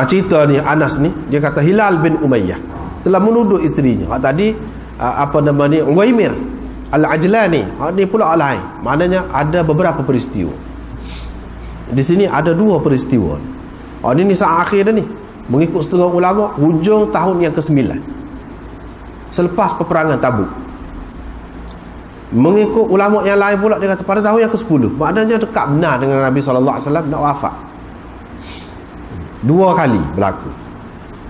cerita ni Anas ni, dia kata Hilal bin Umayyah telah menuduh isterinya. Tadi apa nama ni, Uwaimir Al-Ajlani. Ni pula lain. Maknanya ada beberapa peristiwa. Di sini ada dua peristiwa. Ini saat akhir dah ni. Mengikut setengah ulama, hujung tahun yang ke-9 selepas peperangan Tabuk. Mengikut ulama yang lain pula, dia kata pada tahun yang ke-10. Maknanya dekat benar dengan Nabi SAW nak wafat. Dua kali berlaku.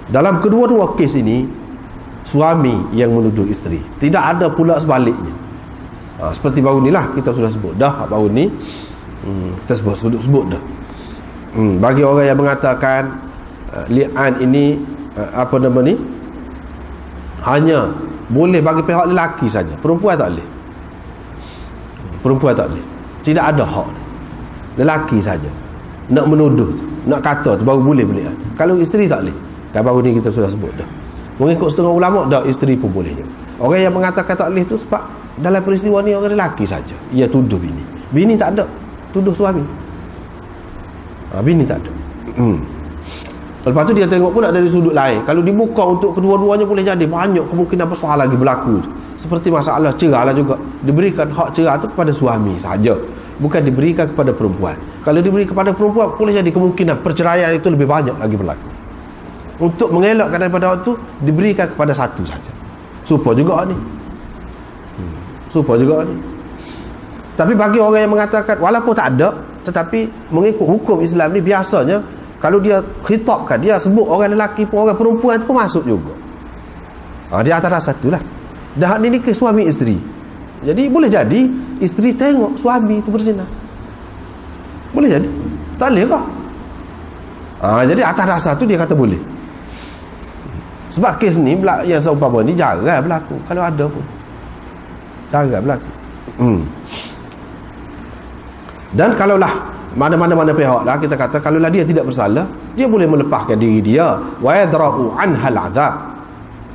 Dalam kedua-dua kes ini, suami yang menuduh isteri. Tidak ada pula sebaliknya. Seperti baru ni lah kita sudah sebut dah. Baru ni kita sebut dah. Bagi orang yang mengatakan li'an ini apa nama ni, hanya boleh bagi pihak lelaki saja, perempuan tak boleh. Tidak ada hak. Lelaki saja nak menuduh tu, nak kata tu baru boleh li'an. Kalau isteri tak boleh. Kan baru ni kita sudah sebut dah. Mengikut setengah ulama dah isteri pun boleh juga. Orang yang mengatakan tak boleh tu sebab dalam peristiwa ni orang lelaki saja. Ia tuduh bini. Bini tak ada, tuduh suami. Bini tak ada. Lepas tu dia tengok pula dari sudut lain. Kalau dibuka untuk kedua-duanya boleh jadi banyak kemungkinan besar lagi berlaku. Seperti masalah cerai lah juga. Diberikan hak cerai tu kepada suami saja, bukan diberikan kepada perempuan. Kalau diberi kepada perempuan boleh jadi kemungkinan perceraian itu lebih banyak lagi berlaku. Untuk mengelakkan daripada itu diberikan kepada satu saja. Supaya juga ni. Tapi bagi orang yang mengatakan walaupun tak ada, tetapi mengikut hukum Islam ni biasanya kalau dia khitabkan, dia sebut orang lelaki pun, orang perempuan itu pun masuk juga. Dia antara satu lah. Dah ni ke suami isteri. Jadi boleh jadi isteri tengok suami itu berzina. Boleh jadi. Tak boleh kah? Jadi atas dasar tu dia kata boleh. Sebab kes ni yang seumpama ni jarang berlaku. Kalau ada pun jarang berlaku. Dan kalaulah mana-mana pihak lah kita kata, kalaulah dia tidak bersalah, dia boleh melepaskan diri dia. Wa yadra'u anhal azab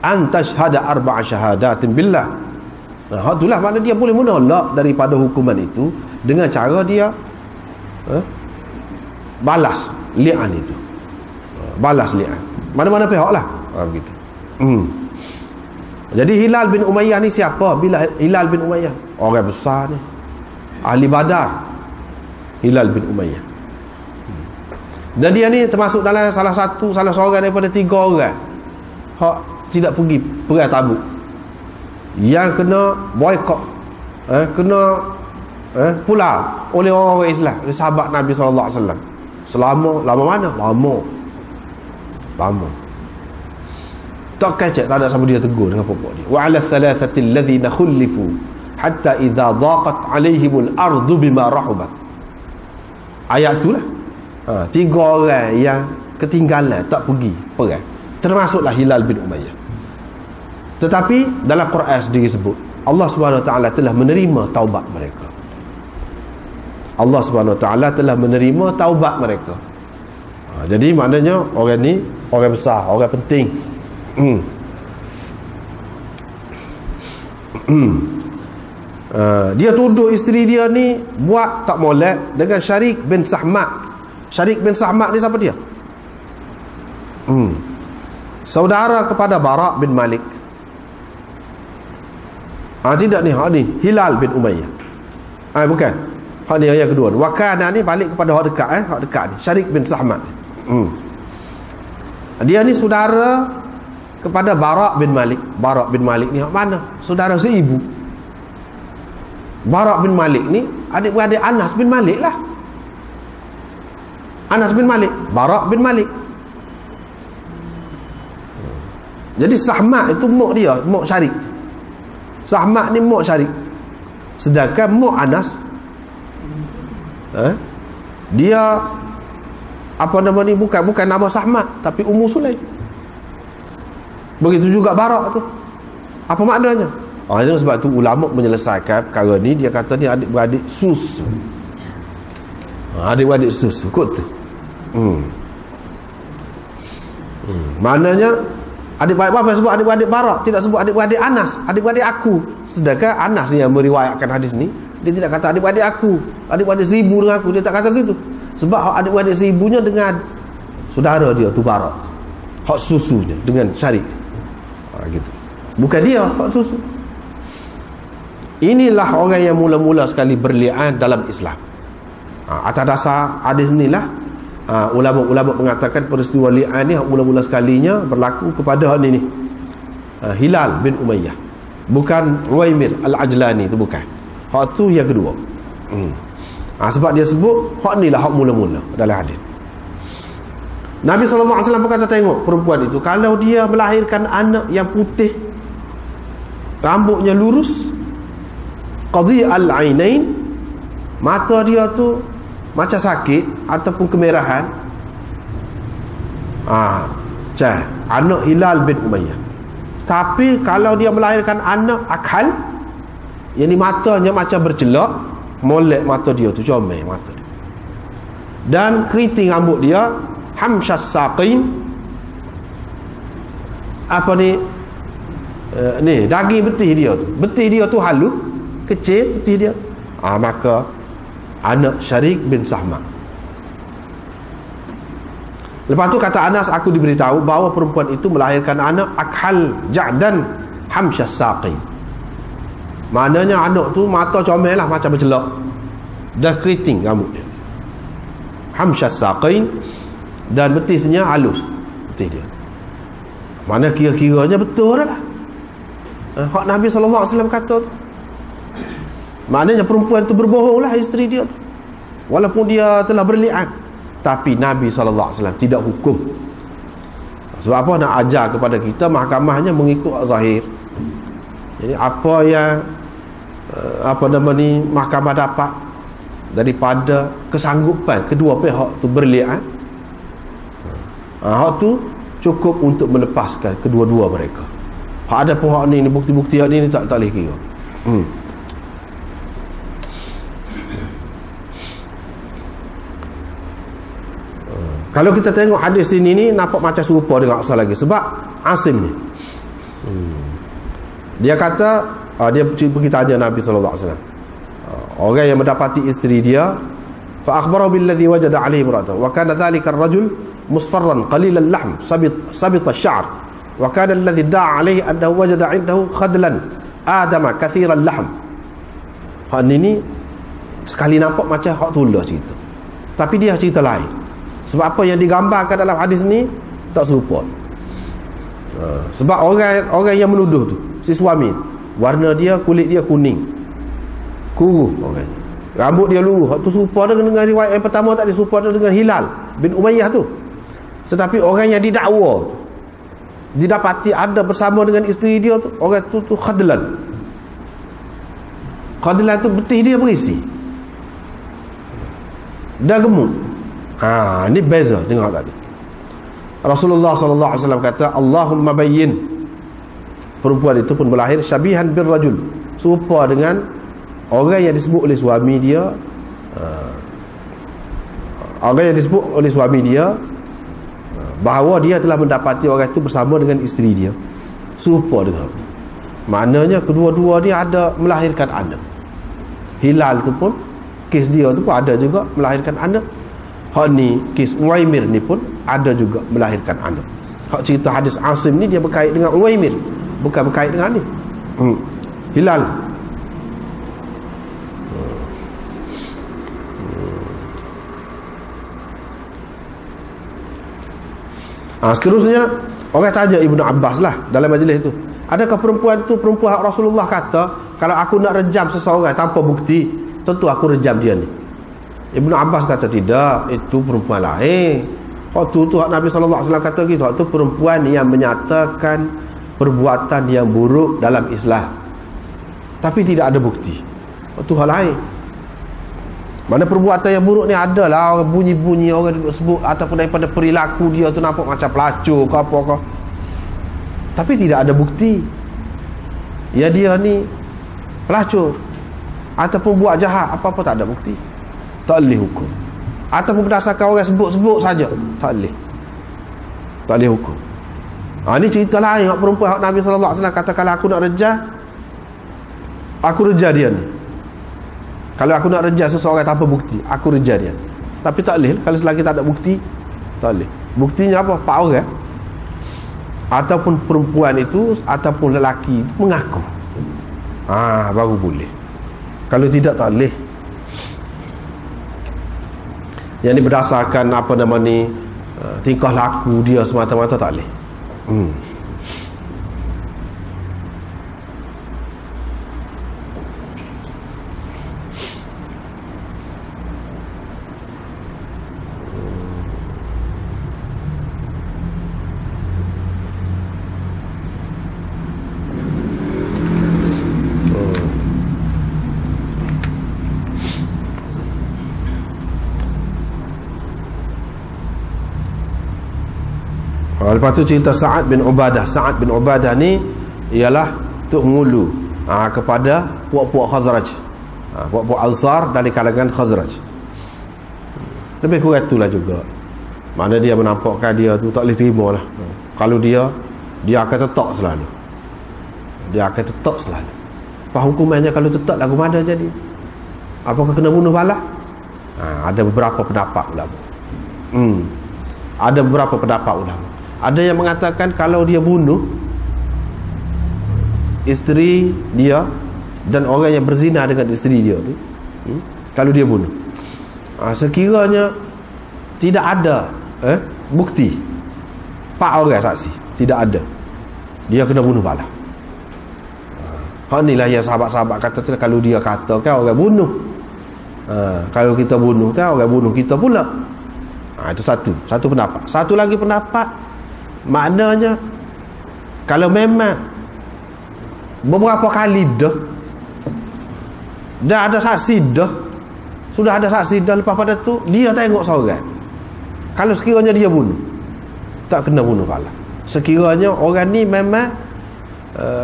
an tashhada arba'a syahadatin billah. Itulah makna dia boleh menolak daripada hukuman itu dengan cara dia balas li'an itu. Balas li'an. Mana-mana pihak lah. Begitu. Jadi Hilal bin Umayyah ni siapa? Bila Hilal bin Umayyah, orang besar ni, ahli Badar. Hilal bin Umayyah. Dan dia ni termasuk dalam salah seorang daripada 3 orang hak tidak pergi perang Tabuk, yang kena boikot, kena pulau oleh orang-orang Islam, oleh sahabat Nabi SAW. Lama mana? Lama. Tak kacak, tak ada siapa dia tegur dengan pokok dia. Wa 'ala thalathati alladhina khulifu hatta idza dhaqat 'alaihimul ardu bima rahubat. Ayat itulah. 3 orang yang ketinggalan tak pergi perang, termasuklah Hilal bin Umayyah. Tetapi dalam Quran sendiri sebut Allah Subhanahu Wa Taala telah menerima taubat mereka. Allah Subhanahu Wa Taala telah menerima taubat mereka. Jadi maknanya orang ni orang besar, orang penting. Dia tuduh isteri dia ni buat tak molek dengan Syarik bin Sahmat. Syarik bin Sahmat ni siapa dia? Saudara kepada Bara' bin Malik. Tidak ni, ni Hilal bin Umayyah. Bukan. Hak ni yang kedua. Wakana ni balik kepada hak dekat, hak dekat ni, Syarik bin Sahmat. Dia ni saudara kepada Bara' bin Malik. Bara' bin Malik ni hak mana? Saudara seibu. Bara' bin Malik ni adik-beradik Anas bin Malik lah. Anas bin Malik, Bara' bin Malik. Jadi Sahmat itu mak dia, mak Syarik. Sahmat ni mak Syarik. Sedangkan mak Anas, dia apa nama ni, bukan nama Sahmat, tapi Ummu Sulaim. Begitu juga Bara' tu. Apa maknanya? Sebab tu ulama menyelesaikan perkara ni, dia kata ni adik-beradik susu. Adik-beradik susu kot tu. Maknanya adik-beradik apa sebut adik-beradik Bara', tidak sebut adik-beradik Anas, adik-beradik aku. Sedangkan Anas ni yang meriwayatkan hadis ni, dia tidak kata adik-beradik aku, adik-beradik seribu dengan aku, dia tak kata gitu. Sebab hak adik-beradik seribunya dengan saudara dia tu Bara', hak susunya dengan Syarik. Gitu. Bukan dia hak susu. Inilah orang yang mula-mula sekali berli'an dalam Islam. Atas dasar hadis inilah ulama-ulama mengatakan peristiwa li'an ni mula-mula sekalinya berlaku kepada ni Hilal bin Umayyah, bukan Uwaimir Al-Ajlani, itu bukan. Hak tu yang kedua. Sebab dia sebut hak ni lah hak mula-mula dalam hadis. Nabi SAW berkata, tengok perempuan itu, kalau dia melahirkan anak yang putih, rambutnya lurus, qadhi al-ainain, mata dia tu macam sakit ataupun kemerahan, anak Hilal bin Umayyah. Tapi kalau dia melahirkan anak akal, yang ni matanya macam bercelak, molek mata dia tu, comel mata dia, dan keriting rambut dia, hamsyas saqin, apa ni, ni daging betih dia tu halus, kecil betih dia, maka anak Syarik bin Sahmat. Lepas tu kata Anas, aku diberitahu bahawa perempuan itu melahirkan anak akhal ja'dan hamsyas saqin. Maknanya anak tu mata comel lah, macam bercelak, dan keriting rambut dia, hamsyas saqin, dan betisnya halus, betis dia. Mana kira-kiranya betul dah lah hak Nabi SAW kata tu. Maknanya perempuan tu berbohong lah, isteri dia tu, walaupun dia telah berli'an. Tapi Nabi SAW tidak hukum. Sebab apa? Nak ajar kepada kita mahkamahnya mengikut zahir. Jadi apa yang mahkamah dapat daripada kesanggupan kedua pihak tu berli'an, Hak tu cukup untuk melepaskan kedua-dua mereka. Hak ada pun hak ni bukti-bukti hak ni tak boleh kira. Kalau kita tengok hadis ini ni nampak macam serupa dengan asal lagi, sebab Asim ni dia kata dia pergi tanya Nabi sallallahu alaihi wasallam, orang yang mendapati isteri dia, fa akhbarahu billadhi wajada alaihi imra'atahu wa kana dhalika ar-rajul musfarran qalil al-lahm sabit ash-sha'r wa kana alladhi da'a alaihi annahu wajada 'indahu khadlan adama kathira al-lahm. Hak ni sekali nampak macam hak tula cerita, tapi dia cerita lain. Sebab apa yang digambarkan dalam hadis ni tak serupa. Sebab orang yang menuduh tu, si suami, warna dia, kulit dia kuning, kuruh orangnya, rambut dia luruh. Hak tu serupa dengan riwayat yang pertama, tak serupa dengan Hilal bin Umayyah tu. Tetapi orang yang didakwa tu, didapati ada bersama dengan isteri dia tu, orang tu khadlan. Khadlan tu betih dia berisi dah gemuk. Ini beza dengan tadi. Rasulullah sallallahu alaihi wasallam kata, Allahumma bayyin. Perempuan itu pun berlahir syabihan bir rajul, serupa dengan orang yang disebut oleh suami dia. Orang yang disebut oleh suami dia bahawa dia telah mendapati orang itu bersama dengan isteri dia, serupa dengan. Maknanya kedua-dua dia ada melahirkan anak. Hilal tu pun, kes dia tu pun ada juga melahirkan anak. Hak ni, kes Uwaimir ni pun ada juga melahirkan anak. Hak cerita hadis Asim ni dia berkait dengan Uwaimir, bukan berkait dengan ni. Hilal. Seterusnya orang tanya Ibnu Abbas lah dalam majlis itu, adakah perempuan itu perempuan hak Rasulullah kata kalau aku nak rejam seseorang tanpa bukti, tentu aku rejam dia ni? Ibnu Abbas kata tidak, itu perempuan lain. Hak tu hak Nabi sallallahu alaihi wasallam kata gitu, hak tu perempuan yang menyatakan perbuatan yang buruk dalam Islam tapi tidak ada bukti. Hak tu hal lain. Mana perbuatan yang buruk ni adalah orang bunyi-bunyi orang sebut, ataupun daripada perilaku dia tu nampak macam pelacur ke apa ke, tapi tidak ada bukti ya dia ni pelacur ataupun buat jahat, apa-apa tak ada bukti, tak boleh hukum. Ataupun berdasarkan orang sebut-sebut saja, tak boleh hukum. Ini cerita lain. Hak perempuan, hak Nabi sallallahu alaihi wasallam kata kalau aku nak rejah, aku rejah dia ni. Kalau aku nak rejah seseorang tanpa bukti, aku rejah dia. Tapi tak boleh kalau selagi tak ada bukti, tak boleh. Buktinya apa? 4 orang ataupun perempuan itu ataupun lelaki itu mengaku, baru boleh. Kalau tidak, tak boleh. Yang ini berdasarkan apa nama ni, tingkah laku dia semata-mata, tak boleh. Lepas tu cerita Sa'ad bin Ubadah. Sa'ad bin Ubadah ni ialah tuk ngulu kepada puak-puak Khazraj, puak-puak Ansar dari kalangan Khazraj. Lebih kurang itulah juga. Mana dia menampakkan dia tu tak boleh terima lah. Kalau dia akan tetap selalu. Dia akan tetap selalu. Apa hukumannya kalau tetap lagu mana jadi? Apakah kena bunuh bala? Ada beberapa pendapat ulama. Ada beberapa pendapat ulama. Ada yang mengatakan kalau dia bunuh isteri dia dan orang yang berzina dengan isteri dia tu, kalau dia bunuh, sekiranya tidak ada bukti, 4 orang saksi, tidak ada, dia kena bunuh bala. Inilah yang sahabat-sahabat kata, kalau dia kata kan orang bunuh, kalau kita bunuh kan orang bunuh kita pula. Itu satu pendapat. Satu lagi pendapat, maknanya kalau memang beberapa kali dah ada saksi dah, sudah ada saksi dah, lepas pada tu dia tengok seorang, kalau sekiranya dia bunuh, tak kena bunuh pala. Sekiranya orang ni memang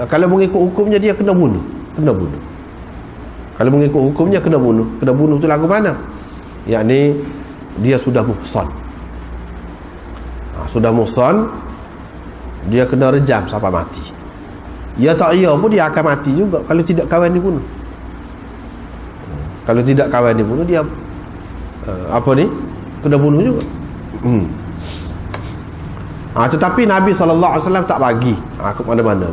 kalau mengikut hukumnya dia kena bunuh. Kalau mengikut hukumnya kena bunuh. Kena bunuh tu lagu mana? Yakni dia sudah muhsan. Sudah muhsan, dia kena rejam sampai mati. Ya tak ya pun dia akan mati juga kalau tidak kawan dibunuh. Kalau tidak kawan dibunuh, dia kena bunuh juga. Tetapi Nabi SAW tak bagi ke mana-mana.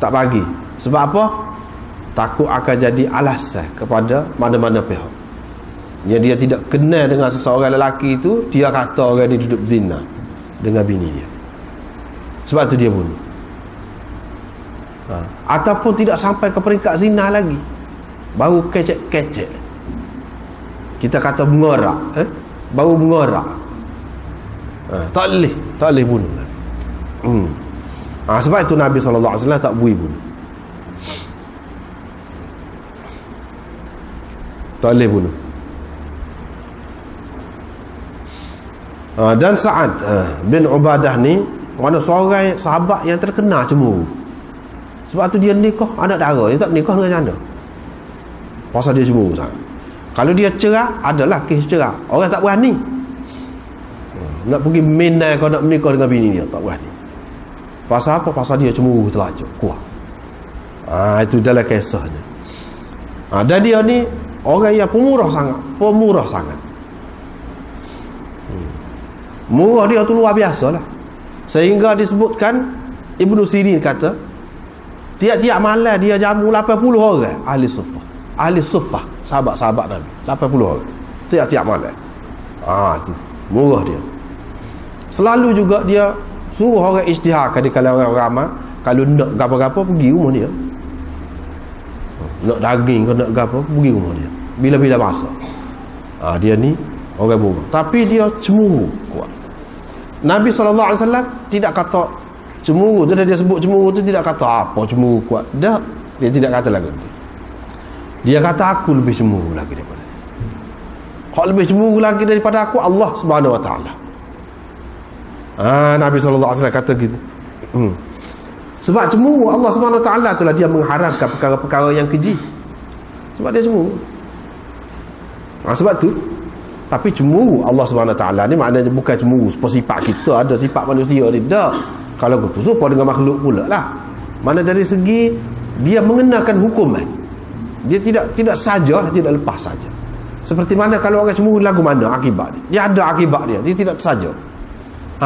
Tak bagi. Sebab apa? Takut akan jadi alasan kepada mana-mana pihak. Yang dia tidak kenal dengan seseorang lelaki itu, dia kata orang ni duduk zina dengan bini dia. Sebab tu dia bunuh. Ataupun tidak sampai ke peringkat zina lagi, baru kecek-kecek, kita kata mengorak, baru mengorak, tak boleh bunuh. Sebab itu Nabi SAW tak boleh bunuh. Tak boleh bunuh. Dan Sa'ad bin Ubadah ni mana seorang sahabat yang terkena cemburu. Sebab tu dia nikah anak dara, dia tak nikah dengan janda. Pasal dia cemburu sangat. Kalau dia cerah, adalah kes cerah. Orang tak berani. Nak pergi menai kau nak menikah dengan bini dia, tak berani. Pasal apa? Pasal dia cemburu terlajuk kuat. Itu dalam kisahnya. Dan dia ni orang yang pemurah sangat. Murah dia tu luar biasa lah. Sehingga disebutkan Ibnu Sirin kata, tiap-tiap malam dia jamu 80 orang ahli suffah, sahabat-sahabat Nabi, 80 orang tiap-tiap malam. Tu murah dia. Selalu juga dia suruh orang isytiharkan di kalangan orang ramai, kalau nak gapo-gapo pergi rumah dia. Nak daging ke nak gapo pergi rumah dia. Bila-bila masa. Dia ni orang murah, tapi dia cemburu kuat. Nabi SAW tidak kata cemburu tu, dia sebut cemburu tu tidak kata apa cemburu kuat. Dah, dia tidak kata lagu tu. Dia kata aku lebih cemburu lagi daripada dia. Hak lebih cemburu lagi daripada aku Allah Subhanahu Wa Taala. Nabi SAW kata gitu. Sebab cemburu Allah Subhanahu Wa Taala itulah dia mengharamkan perkara-perkara yang keji. Sebab dia cemburu. Sebab tu. Tapi cemburu Allah Subhanahu Wa Taala ni maknanya bukan cemburu sifat kita, ada sifat manusia ni. Tak. Kalau begitu serupa dengan makhluk pula lah. Mana dari segi dia mengenakan hukuman. Dia tidak saja, tidak lepas saja. Seperti mana kalau orang cemburu lagu mana akibat dia? Dia ada akibat dia tidak saja.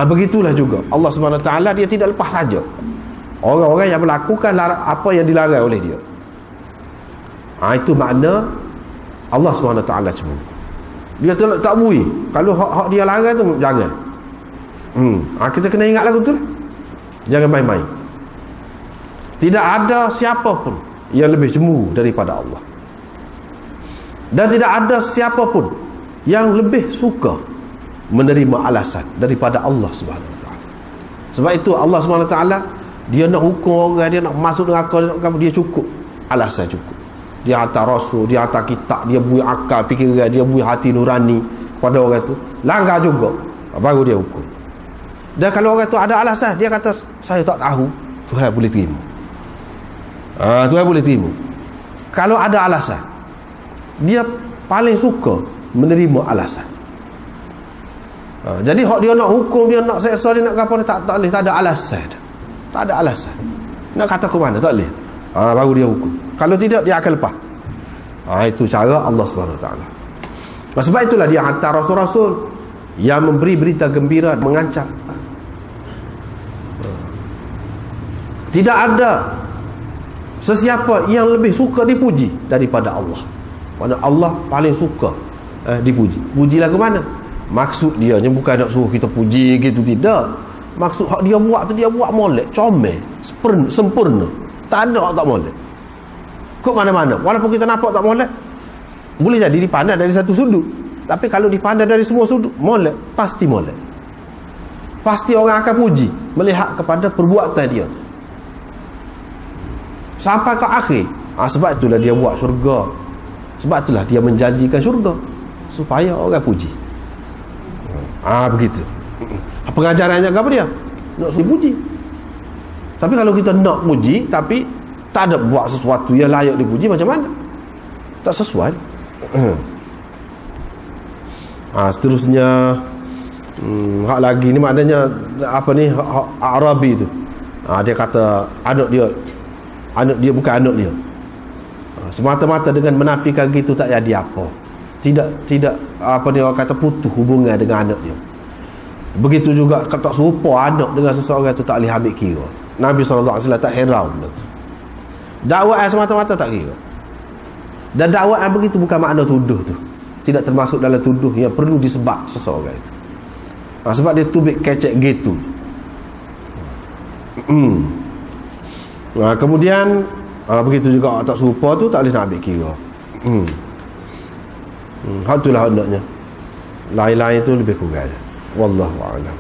Begitulah juga Allah Subhanahu Wa Taala, dia tidak lepas saja orang-orang yang melakukan apa yang dilarang oleh dia. Itu makna Allah Subhanahu Wa Taala cemburu. Dia tak bui. Kalau hak dia larang tu jangan. Kita kena ingat lagu tu lah. Jangan main-main. Tidak ada siapa pun yang lebih cemburu daripada Allah. Dan tidak ada siapa pun yang lebih suka menerima alasan daripada Allah Subhanahu Wa Taala. Sebab itu Allah Subhanahu Wa Taala, dia nak hukum orang, dia nak masuk neraka, dia cukup alasan, cukup. Dia hantar rasul, dia hantar kitab, dia bui akal fikiran, dia bui hati nurani pada orang tu. Langgar juga, baru dia hukum. Dan kalau orang tu ada alasan, dia kata saya tak tahu, Tuhan boleh terima. Tuhan boleh terima. Kalau ada alasan, dia paling suka menerima alasan. Jadi hak dia nak hukum, dia nak seksa, dia nak apa, dia tak boleh, tak ada alasan. Tak ada alasan. Nak kata ke mana, tak boleh. Baru dia hukum. Kalau tidak, dia akan lepas. Itu cara Allah Subhanahu Wa Taala. Sebab itulah dia hantar rasul-rasul yang memberi berita gembira, mengancam. Tidak ada sesiapa yang lebih suka dipuji daripada Allah. Mana Allah paling suka dipuji. Puji lagu mana? Maksud dia bukan nak suruh kita puji gitu, tidak. Maksud hak dia buat tu, dia buat molek, comel, sempurna. Tak ada tak molek. Kok mana-mana, walaupun kita nampak tak molek, boleh jadi dipandang dari satu sudut. Tapi kalau dipandang dari semua sudut, molek, pasti molek. Pasti orang akan puji melihat kepada perbuatan dia tu. Sampai ke akhir. Sebab itulah dia buat syurga. Sebab itulah dia menjanjikan syurga, supaya orang puji. Begitu. Pengajarannya apa dia? nak dipuji. Tapi kalau kita nak puji tapi tak ada buat sesuatu yang layak dipuji, macam mana? Tak sesuai. Seterusnya hak lagi ni maknanya apa ni, hak Arabi tu. Dia kata anak dia bukan anak dia. Semata-mata dengan menafikan gitu tak jadi apa. Tidak apa ni, orang kata putus hubungan dengan anak dia. Begitu juga tak serupa anak dengan seseorang tu tak boleh ambil kira. Nabi SAW tak heran. Dakwaan semata-mata tak kira. Dan dakwaan begitu bukan makna tuduh tu. Tidak termasuk dalam tuduh yang perlu disebab seseorang itu. Sebab dia tubik kecek gitu. Kemudian begitu juga tak serupa tu tak boleh nak ambil kira. Itulah hendaknya. Lain-lain tu lebih kurang. Wallahu a'lam.